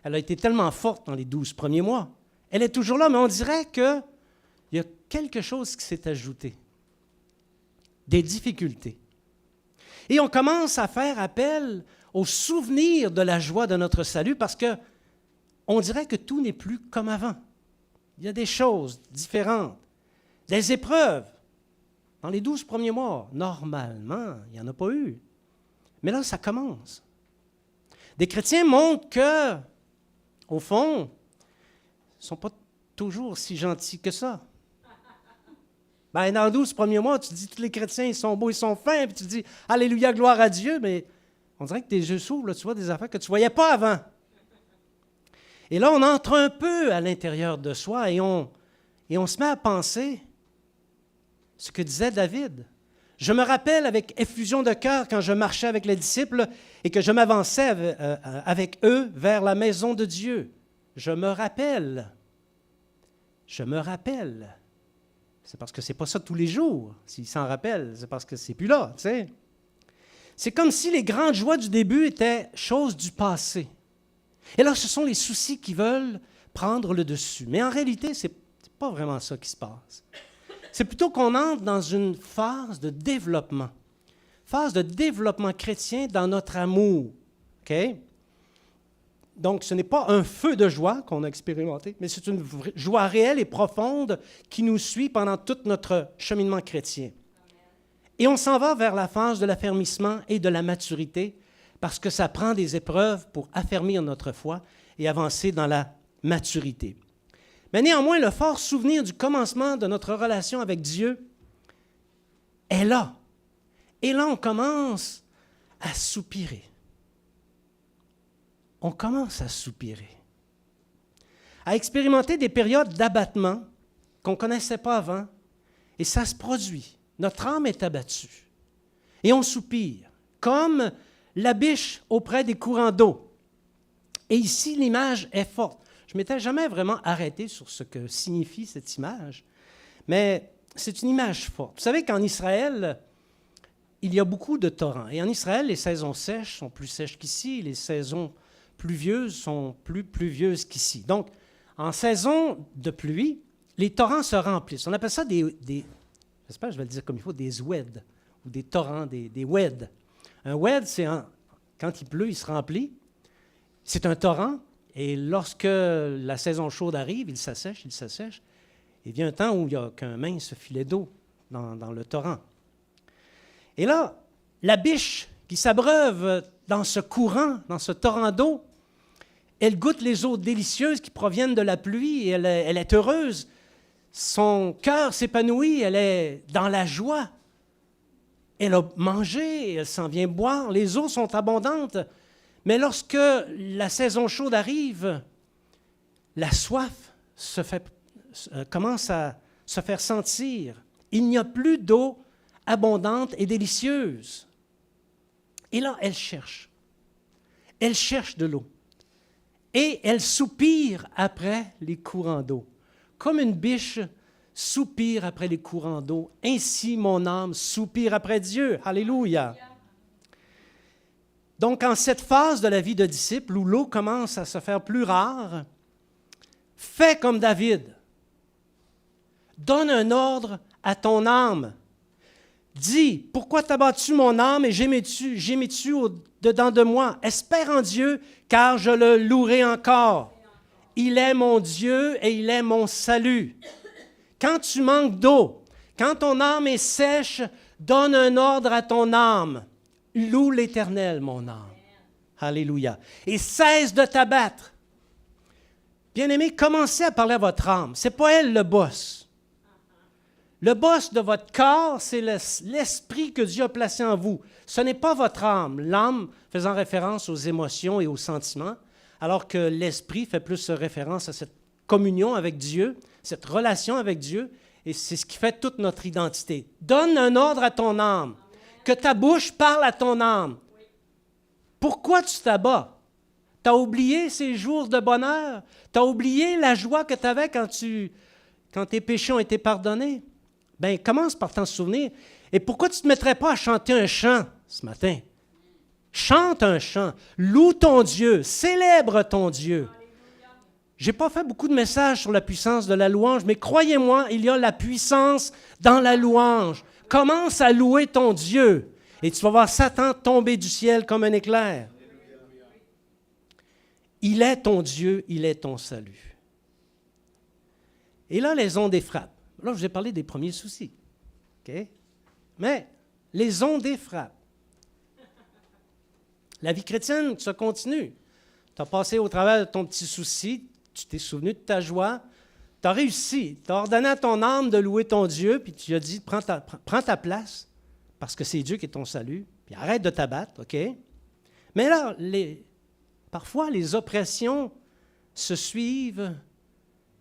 Elle a été tellement forte dans les 12 premiers mois. Elle est toujours là, mais on dirait qu'il y a quelque chose qui s'est ajouté. Des difficultés. Et on commence à faire appel au souvenir de la joie de notre salut parce qu'on dirait que tout n'est plus comme avant. Il y a des choses différentes, des épreuves. Dans les 12 premiers mois, normalement, il n'y en a pas eu. Mais là, ça commence. Des chrétiens montrent que, au fond, ils ne sont pas toujours si gentils que ça. Ben, dans les 12 premiers mois, tu dis tous les chrétiens, ils sont beaux, ils sont fins, puis tu dis Alléluia, gloire à Dieu, mais on dirait que tes yeux s'ouvrent, là, tu vois des affaires que tu ne voyais pas avant. Et là, on entre un peu à l'intérieur de soi et on se met à penser ce que disait David. Je me rappelle avec effusion de cœur quand je marchais avec les disciples et que je m'avançais avec eux vers la maison de Dieu. Je me rappelle. C'est parce que ce n'est pas ça tous les jours. S'il s'en rappelle, c'est parce que c'est plus là, tu sais. C'est comme si les grandes joies du début étaient choses du passé. Et là, ce sont les soucis qui veulent prendre le dessus. Mais en réalité, ce n'est pas vraiment ça qui se passe. C'est plutôt qu'on entre dans une phase de développement chrétien dans notre amour. OK? Donc, ce n'est pas un feu de joie qu'on a expérimenté, mais c'est une joie réelle et profonde qui nous suit pendant tout notre cheminement chrétien. Et on s'en va vers la phase de l'affermissement et de la maturité parce que ça prend des épreuves pour affermir notre foi et avancer dans la maturité. Mais néanmoins, le fort souvenir du commencement de notre relation avec Dieu est là. Et là, on commence à soupirer. On commence à soupirer, à expérimenter des périodes d'abattement qu'on ne connaissait pas avant, et ça se produit. Notre âme est abattue, et on soupire, comme la biche auprès des courants d'eau. Et ici, l'image est forte. Je ne m'étais jamais vraiment arrêté sur ce que signifie cette image, mais c'est une image forte. Vous savez qu'en Israël, il y a beaucoup de torrents, et en Israël, les saisons sèches sont plus sèches qu'ici, les saisons pluvieuses sont plus pluvieuses qu'ici. Donc, en saison de pluie, les torrents se remplissent. On appelle ça j'espère que je vais le dire comme il faut, des oueds, ou des torrents, des oueds. Un oued, c'est quand il pleut, il se remplit. C'est un torrent, et lorsque la saison chaude arrive, il s'assèche. Il vient un temps où il n'y a qu'un mince filet d'eau dans le torrent. Et là, la biche qui s'abreuve dans ce courant, dans ce torrent d'eau, elle goûte les eaux délicieuses qui proviennent de la pluie et elle est heureuse. Son cœur s'épanouit, elle est dans la joie. Elle a mangé, elle s'en vient boire, les eaux sont abondantes. Mais lorsque la saison chaude arrive, la soif commence à se faire sentir. Il n'y a plus d'eau abondante et délicieuse. Et là, elle cherche. Elle cherche de l'eau. Et elle soupire après les courants d'eau. Comme une biche soupire après les courants d'eau, ainsi mon âme soupire après Dieu. Alléluia. Donc, en cette phase de la vie de disciple où l'eau commence à se faire plus rare, fais comme David. Donne un ordre à ton âme. Dis, pourquoi t'abattu mon âme et gémis-tu au-dedans de moi? Espère en Dieu, car je le louerai encore. Il est mon Dieu et il est mon salut. Quand tu manques d'eau, quand ton âme est sèche, donne un ordre à ton âme. Loue l'Éternel, mon âme. Alléluia. Et cesse de t'abattre. Bien-aimés, commencez à parler à votre âme. Ce n'est pas elle le boss. Le boss de votre corps, c'est l'esprit que Dieu a placé en vous. Ce n'est pas votre âme. L'âme faisant référence aux émotions et aux sentiments, alors que l'esprit fait plus référence à cette communion avec Dieu, cette relation avec Dieu, et c'est ce qui fait toute notre identité. Donne un ordre à ton âme. Que ta bouche parle à ton âme. Pourquoi tu t'abats? Tu as oublié ces jours de bonheur? Tu as oublié la joie que tu avais quand tes péchés ont été pardonnés? Bien, commence par t'en souvenir. Et pourquoi tu ne te mettrais pas à chanter un chant ce matin? Chante un chant. Loue ton Dieu. Célèbre ton Dieu. Je n'ai pas fait beaucoup de messages sur la puissance de la louange, mais croyez-moi, il y a la puissance dans la louange. Commence à louer ton Dieu et tu vas voir Satan tomber du ciel comme un éclair. Il est ton Dieu, il est ton salut. Et là, les ondées frappent. Là, je vous ai parlé des premiers soucis. OK? Mais les ondées frappent. La vie chrétienne se continue. Tu as passé au travers de ton petit souci, tu t'es souvenu de ta joie, tu as réussi, tu as ordonné à ton âme de louer ton Dieu, puis tu lui as dit, prends ta place, parce que c'est Dieu qui est ton salut, puis arrête de t'abattre, OK? Mais là, parfois, les oppressions se suivent,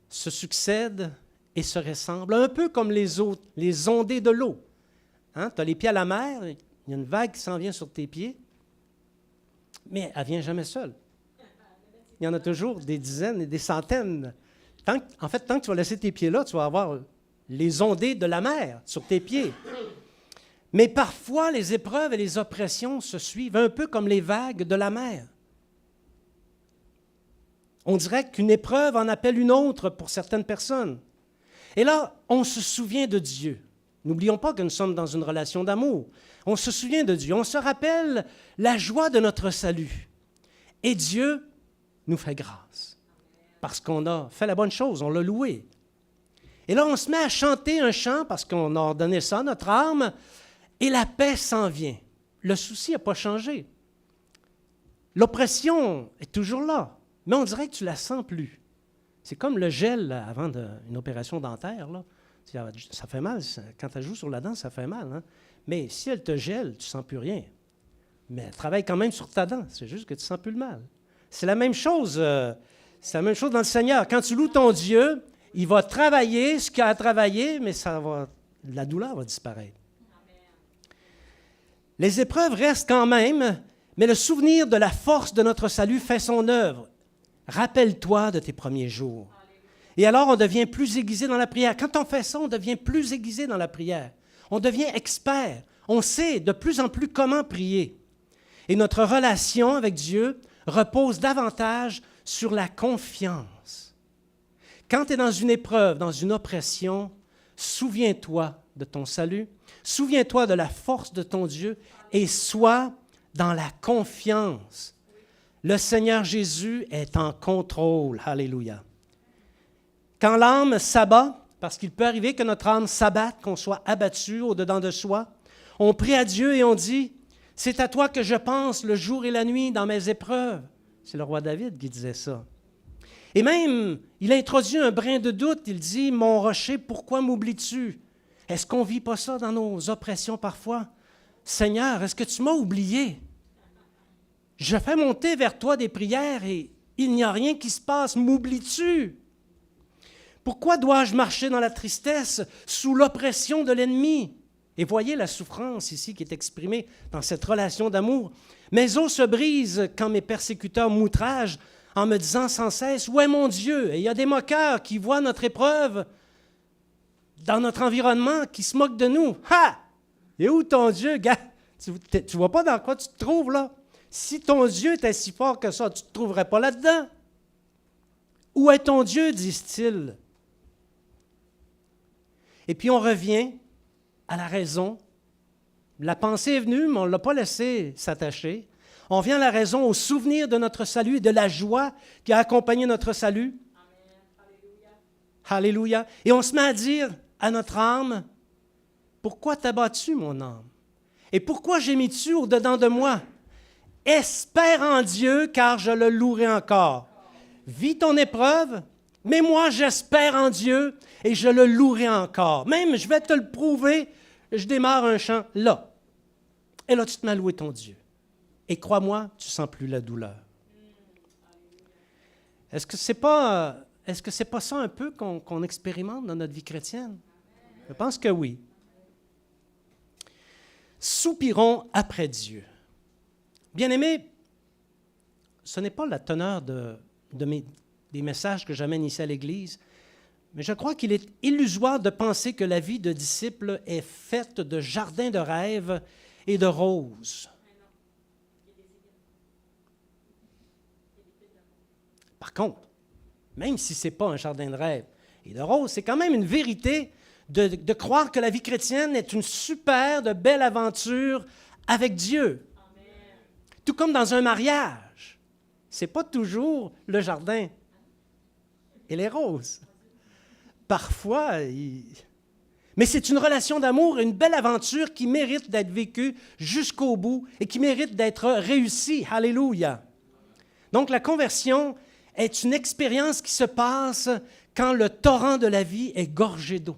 se succèdent et se ressemblent, un peu comme les ondées de l'eau. Hein? Tu as les pieds à la mer, il y a une vague qui s'en vient sur tes pieds, mais elle ne vient jamais seule. Il y en a toujours des dizaines et des centaines. Tant que tu vas laisser tes pieds là, tu vas avoir les ondées de la mer sur tes pieds. Mais parfois, les épreuves et les oppressions se suivent un peu comme les vagues de la mer. On dirait qu'une épreuve en appelle une autre pour certaines personnes. Et là, on se souvient de Dieu. N'oublions pas que nous sommes dans une relation d'amour. On se souvient de Dieu. On se rappelle la joie de notre salut. Et Dieu nous fait grâce. Parce qu'on a fait la bonne chose, on l'a loué. Et là, on se met à chanter un chant parce qu'on a ordonné ça à notre âme, et la paix s'en vient. Le souci n'a pas changé. L'oppression est toujours là, mais on dirait que tu ne la sens plus. C'est comme le gel là, avant une opération dentaire. Là. Ça fait mal. Quand elle joue sur la dent, ça fait mal. Hein? Mais si elle te gèle, tu ne sens plus rien. Mais elle travaille quand même sur ta dent. C'est juste que tu ne sens plus le mal. C'est la même chose. C'est la même chose dans le Seigneur. Quand tu loues ton Dieu, il va travailler ce qu'il a à travailler, mais la douleur va disparaître. Les épreuves restent quand même, mais le souvenir de la force de notre salut fait son œuvre. Rappelle-toi de tes premiers jours. Et alors, on devient plus aiguisé dans la prière. Quand on fait ça, on devient plus aiguisé dans la prière. On devient expert. On sait de plus en plus comment prier. Et notre relation avec Dieu repose davantage sur la confiance. Quand tu es dans une épreuve, dans une oppression, souviens-toi de ton salut, souviens-toi de la force de ton Dieu et sois dans la confiance. Le Seigneur Jésus est en contrôle. Alléluia. Quand l'âme s'abat, parce qu'il peut arriver que notre âme s'abatte, qu'on soit abattu au-dedans de soi, on prie à Dieu et on dit, « C'est à toi que je pense le jour et la nuit dans mes épreuves. » C'est le roi David qui disait ça. Et même, il a introduit un brin de doute. Il dit, « Mon rocher, pourquoi m'oublies-tu? » Est-ce qu'on ne vit pas ça dans nos oppressions parfois? « Seigneur, est-ce que tu m'as oublié? Je fais monter vers toi des prières et il n'y a rien qui se passe. M'oublies-tu? Pourquoi dois-je marcher dans la tristesse sous l'oppression de l'ennemi? » Et voyez la souffrance ici qui est exprimée dans cette relation d'amour. Mes os se brisent quand mes persécuteurs m'outragent en me disant sans cesse, « Où est mon Dieu? » Et il y a des moqueurs qui voient notre épreuve dans notre environnement, qui se moquent de nous. « Ha! Et où ton Dieu? Gars, tu ne vois pas dans quoi tu te trouves là? Si ton Dieu était si fort que ça, tu ne te trouverais pas là-dedans. Où est ton Dieu? » disent-ils. Et puis on revient à la raison La pensée est venue, mais on ne l'a pas laissé s'attacher. On vient à la raison, au souvenir de notre salut et de la joie qui a accompagné notre salut. Alléluia. Et on se met à dire à notre âme, « Pourquoi t'as-tu, mon âme? Et pourquoi gémis-tu au-dedans de moi? Espère en Dieu, car je le louerai encore. Vis ton épreuve, mais moi j'espère en Dieu et je le louerai encore. Même, je vais te le prouver, je démarre un chant là. Et là, tu te mets à louer ton Dieu. Et crois-moi, tu ne sens plus la douleur. Est-ce que c'est pas ça un peu qu'on expérimente dans notre vie chrétienne? Je pense que oui. Soupirons après Dieu. Bien-aimés, ce n'est pas la teneur des messages que j'amène ici à l'Église, mais je crois qu'il est illusoire de penser que la vie de disciple est faite de jardins de rêves et de roses. Par contre, même si ce n'est pas un jardin de rêve et de roses, c'est quand même une vérité de croire que la vie chrétienne est une super, de belle aventure avec Dieu. Amen. Tout comme dans un mariage. Ce n'est pas toujours le jardin et les roses. Parfois, mais c'est une relation d'amour, une belle aventure qui mérite d'être vécue jusqu'au bout et qui mérite d'être réussie. Alléluia. Donc la conversion est une expérience qui se passe quand le torrent de la vie est gorgé d'eau.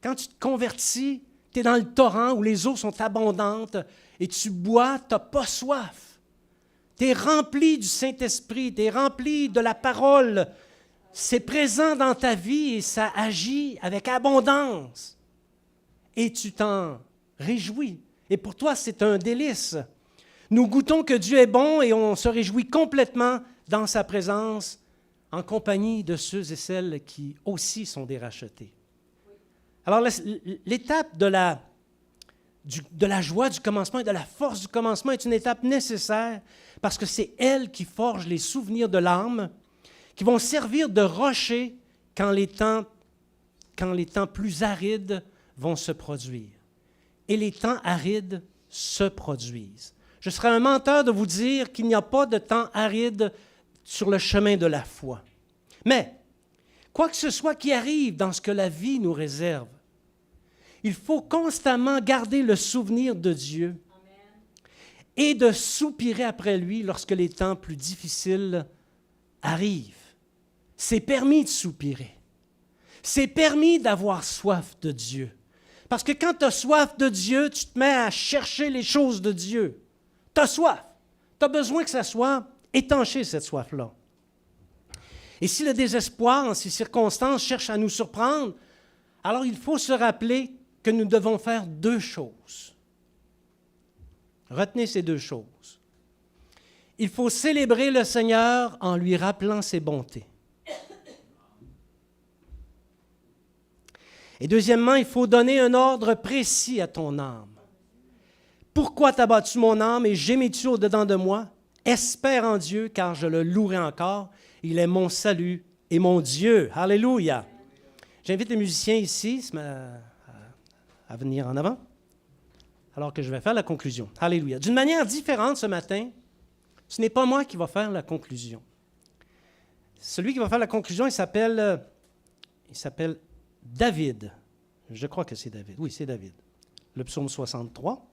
Quand tu te convertis, tu es dans le torrent où les eaux sont abondantes et tu bois, tu n'as pas soif. Tu es rempli du Saint-Esprit, tu es rempli de la parole. C'est présent dans ta vie et ça agit avec abondance. Et tu t'en réjouis. Et pour toi, c'est un délice. Nous goûtons que Dieu est bon et on se réjouit complètement dans sa présence, en compagnie de ceux et celles qui aussi sont des rachetés. Alors, l'étape de la joie du commencement et de la force du commencement est une étape nécessaire parce que c'est elle qui forge les souvenirs de l'âme qui vont servir de rocher quand les temps plus arides vont se produire. Et les temps arides se produisent. Je serais un menteur de vous dire qu'il n'y a pas de temps aride sur le chemin de la foi. Mais, quoi que ce soit qui arrive dans ce que la vie nous réserve, il faut constamment garder le souvenir de Dieu et de soupirer après lui lorsque les temps plus difficiles arrivent. C'est permis de soupirer. C'est permis d'avoir soif de Dieu. Parce que quand tu as soif de Dieu, tu te mets à chercher les choses de Dieu. Tu as soif. Tu as besoin que ça soit étanché, cette soif-là. Et si le désespoir, en ces circonstances, cherche à nous surprendre, alors il faut se rappeler que nous devons faire deux choses. Retenez ces deux choses. Il faut célébrer le Seigneur en lui rappelant ses bontés. Et deuxièmement, il faut donner un ordre précis à ton âme. Pourquoi t'as battu mon âme et gémis-tu au-dedans de moi? Espère en Dieu, car je le louerai encore. Il est mon salut et mon Dieu. Alléluia. J'invite les musiciens ici à venir en avant, alors que je vais faire la conclusion. Alléluia. D'une manière différente ce matin, ce n'est pas moi qui va faire la conclusion. Celui qui va faire la conclusion, il s'appelle David. Je crois que c'est David. Oui, c'est David. Le psaume 63.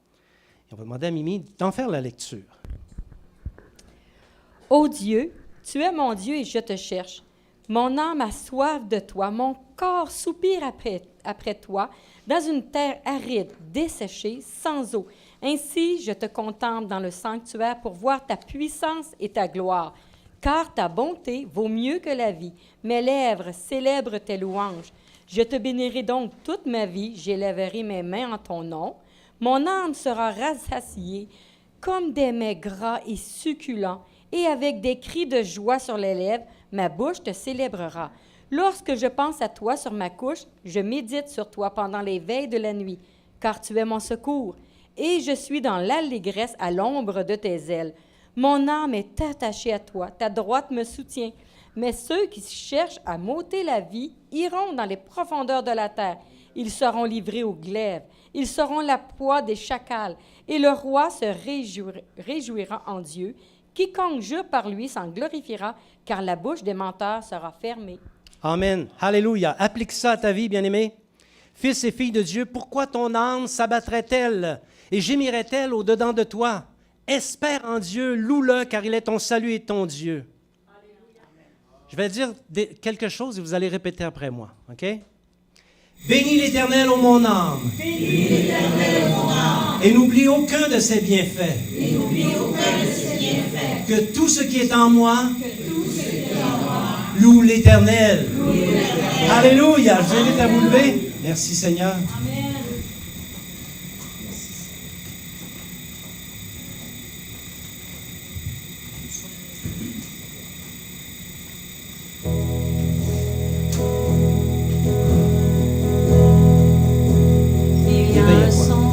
Et on va demander à Mimi d'en faire la lecture. Ô Dieu, tu es mon Dieu et je te cherche. Mon âme a soif de toi, mon corps soupire après toi, dans une terre aride, desséchée, sans eau. Ainsi, je te contemple dans le sanctuaire pour voir ta puissance et ta gloire. Car ta bonté vaut mieux que la vie. Mes lèvres célèbrent tes louanges. Je te bénirai donc toute ma vie, j'élèverai mes mains en ton nom. Mon âme sera rassasiée comme des mets gras et succulents, et avec des cris de joie sur les lèvres, ma bouche te célébrera. Lorsque je pense à toi sur ma couche, je médite sur toi pendant les veilles de la nuit, car tu es mon secours, et je suis dans l'allégresse à l'ombre de tes ailes. Mon âme est attachée à toi, ta droite me soutient. Mais ceux qui cherchent à m'ôter la vie iront dans les profondeurs de la terre. Ils seront livrés au glaive Ils seront la proie des chacals, et le roi se réjouira en Dieu. Quiconque jure par lui s'en glorifiera, car la bouche des menteurs sera fermée. Amen. Alléluia. Applique ça à ta vie, bien-aimé. Fils et filles de Dieu, pourquoi ton âme s'abattrait-elle et gémirait-elle au-dedans de toi? Espère en Dieu, loue-le, car il est ton salut et ton Dieu. Je vais dire quelque chose et vous allez répéter après moi, OK? Bénis l'Éternel, ô mon âme. Bénis l'Éternel, mon âme. Et n'oublie aucun de ses bienfaits. Et n'oublie aucun de ses bienfaits. Que tout ce qui est en moi loue l'Éternel. Alléluia. Je vous invite à vous lever. Merci Seigneur. Amen. Il y a un son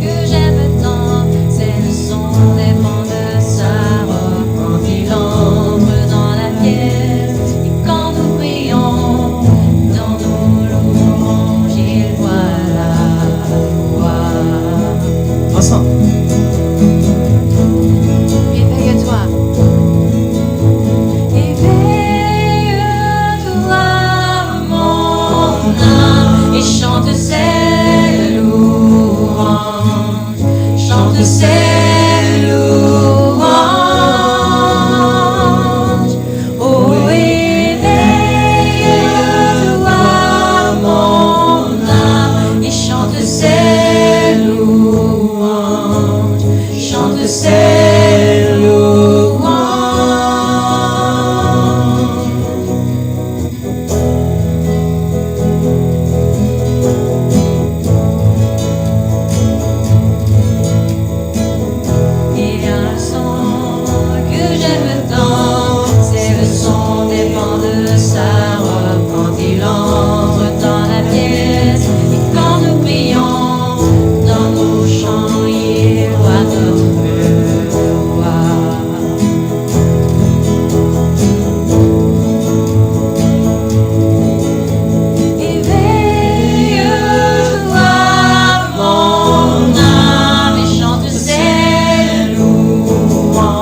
que j'aime tant, c'est le son des vents de sa robe quand il entre dans la pièce. Et quand nous prions, dans nos louanges, il voit la voix. Ensemble. Éveille-toi. Éveille-toi, mon âme, et chante ses louanges. Chante ses louanges. Oh, éveille-toi, mon âme, et chante ses louanges. Chante ses louanges. Il y a un son que j'aime tant, c'est le son des pans de sa robe quand il entre dans la pièce. Et quand nous prions, dans nos chants, il voit notre voix. Éveille-toi, mon âme, et chante ses louanges.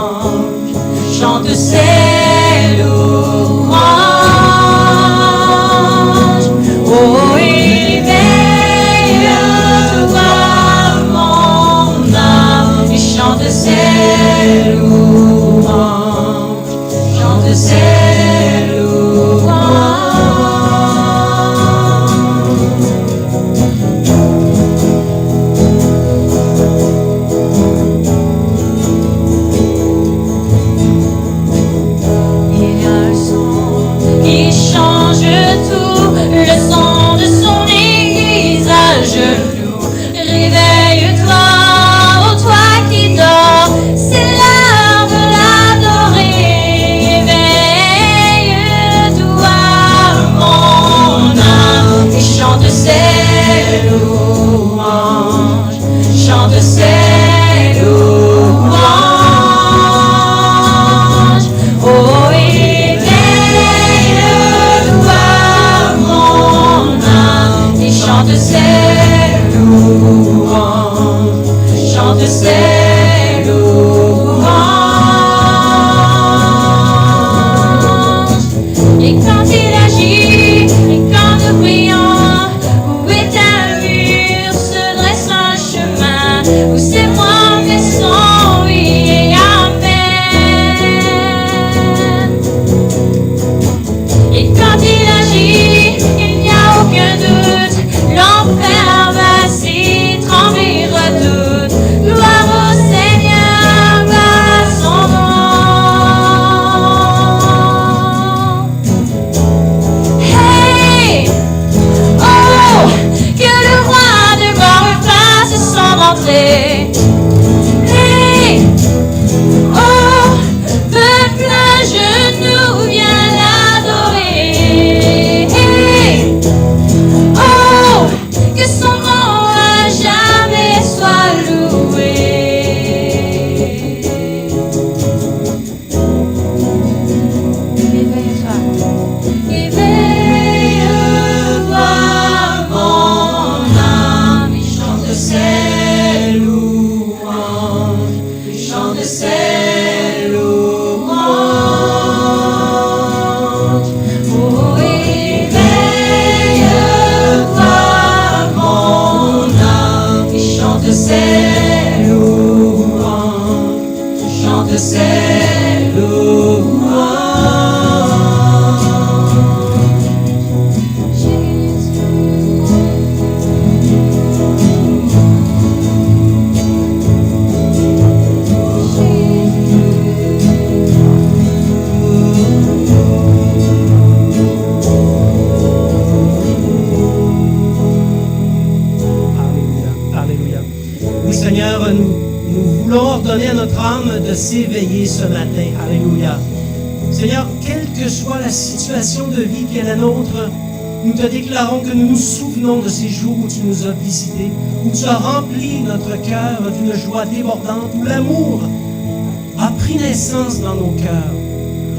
Chante ses louanges. Oh, éveille-toi, mon âme, et chante ses louanges. Chante ses louanges. Il y a un son qui change tout, le son de son église à genoux. Réveille-toi, ô toi qui dors, c'est l'heure de l'adorer. Éveille-toi, mon âme, et chante ses louanges. Chante ses louanges. Oh, éveille-toi, mon âme, et chante ses louanges. Chante ses louanges. Et quand il agit, et quand nous prions, où est un mur, se dresse un chemin, où c'est moi, mais son oui et amen. Et quand il agit, il n'y a aucun doute, l'enfer va s'y trembler redoute. Gloire au Seigneur, à son nom. Hey! Oh! Que le roi de gloire fasse son entrée. Hey! Oh! Peuple à genoux, viens l'adorer. Hey! Oh! Que son nom à jamais soit loué. Éveille-toi. Éveille-toi, mon âme, et chante ses louanges. Seigneur, nous voulons ordonner à notre âme de s'éveiller ce matin. Alléluia. Seigneur, quelle que soit la situation de vie qui est la nôtre, nous te déclarons que nous nous souvenons de ces jours où tu nous as visités, où tu as rempli notre cœur d'une joie débordante, où l'amour a pris naissance dans nos cœurs.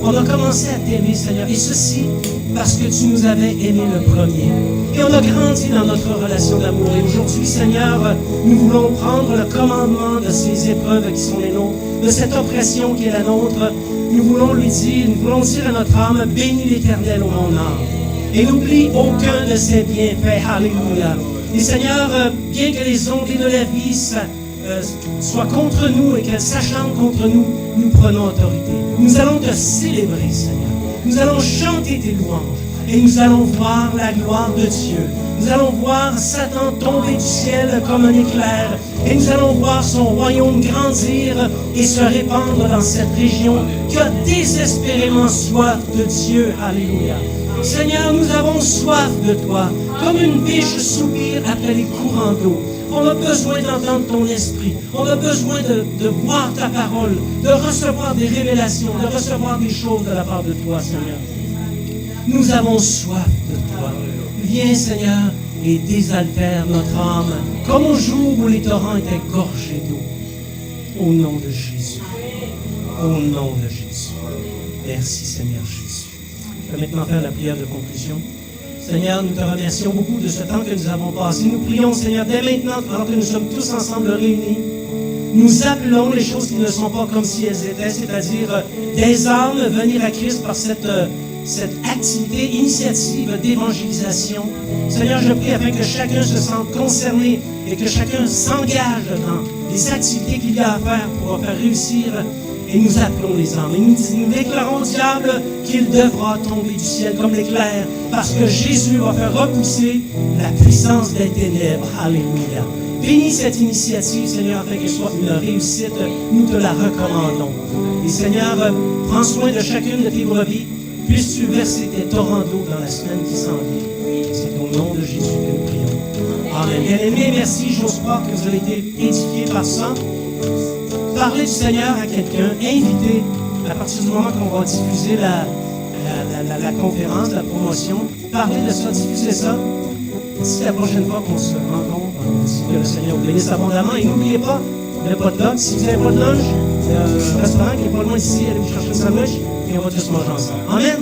On a commencé à t'aimer, Seigneur, et ceci parce que tu nous avais aimés le premier. Et on a grandi dans notre relation d'amour. Et aujourd'hui, Seigneur, nous voulons prendre le commandement de ces épreuves qui sont les nôtres, de cette oppression qui est la nôtre. Nous voulons dire à notre âme, bénis l'Éternel, ô mon âme. Et n'oublie aucun de ses bienfaits. Alléluia. Et Seigneur, bien que les ondées de la vie soient contre nous et qu'elles s'acharnent contre nous, nous prenons autorité. Nous allons te célébrer, Seigneur. Nous allons chanter tes louanges. Et nous allons voir la gloire de Dieu. Nous allons voir Satan tomber du ciel comme un éclair. Et nous allons voir son royaume grandir et se répandre dans cette région qui a désespérément soif de Dieu. Alléluia. Seigneur, nous avons soif de toi, comme une biche soupire après les courants d'eau. On a besoin d'entendre ton esprit. On a besoin de voir ta parole, de recevoir des révélations, de recevoir des choses de la part de toi, Seigneur. Nous avons soif de toi. Viens, Seigneur, et désaltère notre âme, comme au jour où les torrents étaient gorgés d'eau. Au nom de Jésus. Au nom de Jésus. Merci, Seigneur Jésus. Je vais maintenant faire la prière de conclusion. Seigneur, nous te remercions beaucoup de ce temps que nous avons passé. Nous prions, Seigneur, dès maintenant, alors que nous sommes tous ensemble réunis, nous appelons les choses qui ne sont pas comme si elles étaient, c'est-à-dire des âmes venir à Christ par cette activité, initiative d'évangélisation. Seigneur, je prie afin que chacun se sente concerné et que chacun s'engage dans les activités qu'il y a à faire pour faire réussir. Et nous appelons les âmes. Et nous déclarons au diable qu'il devra tomber du ciel comme l'éclair, parce que Jésus va faire repousser la puissance des ténèbres. Alléluia. Bénis cette initiative, Seigneur, afin qu'elle soit une réussite. Nous te la recommandons. Et Seigneur, prends soin de chacune de tes brebis. Puisses-tu verser tes torrents d'eau dans la semaine qui s'en vient. C'est au nom de Jésus que nous prions. Amen. Bien-aimés, merci. J'ose croire que vous avez été édifiés par ça. Parlez du Seigneur à quelqu'un. Invitez, à partir du moment qu'on va diffuser la conférence, la promotion, parlez de ça, diffusez ça. D'ici la prochaine fois qu'on se rencontre, on dit que le Seigneur vous bénisse abondamment. Et n'oubliez pas, le potluck, si vous n'avez pas de lunch, il y a un restaurant qui est pas loin d'ici, allez vous chercher un sandwich et on va tous manger ensemble. Amen.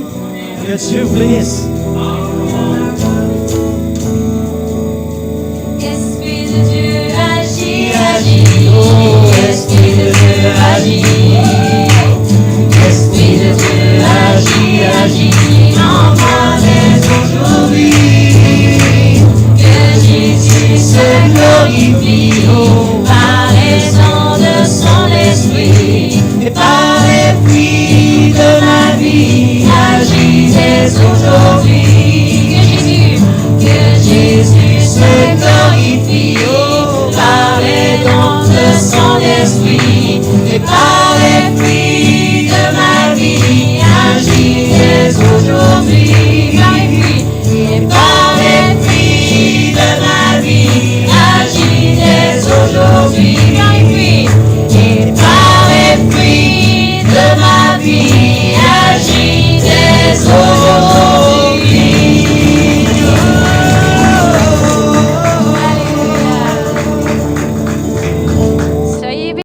Que Dieu vous bénisse. Esprit de Dieu, agis, agis. Oh, Esprit de Dieu, agis. Esprit de Dieu, agis, agis. En moi dès aujourd'hui. Que Jésus se glorifie. Oh, par les ondes de son esprit et par les pluies de ma vie, agis dès aujourd'hui. Que Jésus se glorifie, oh, par les dons de son esprit et par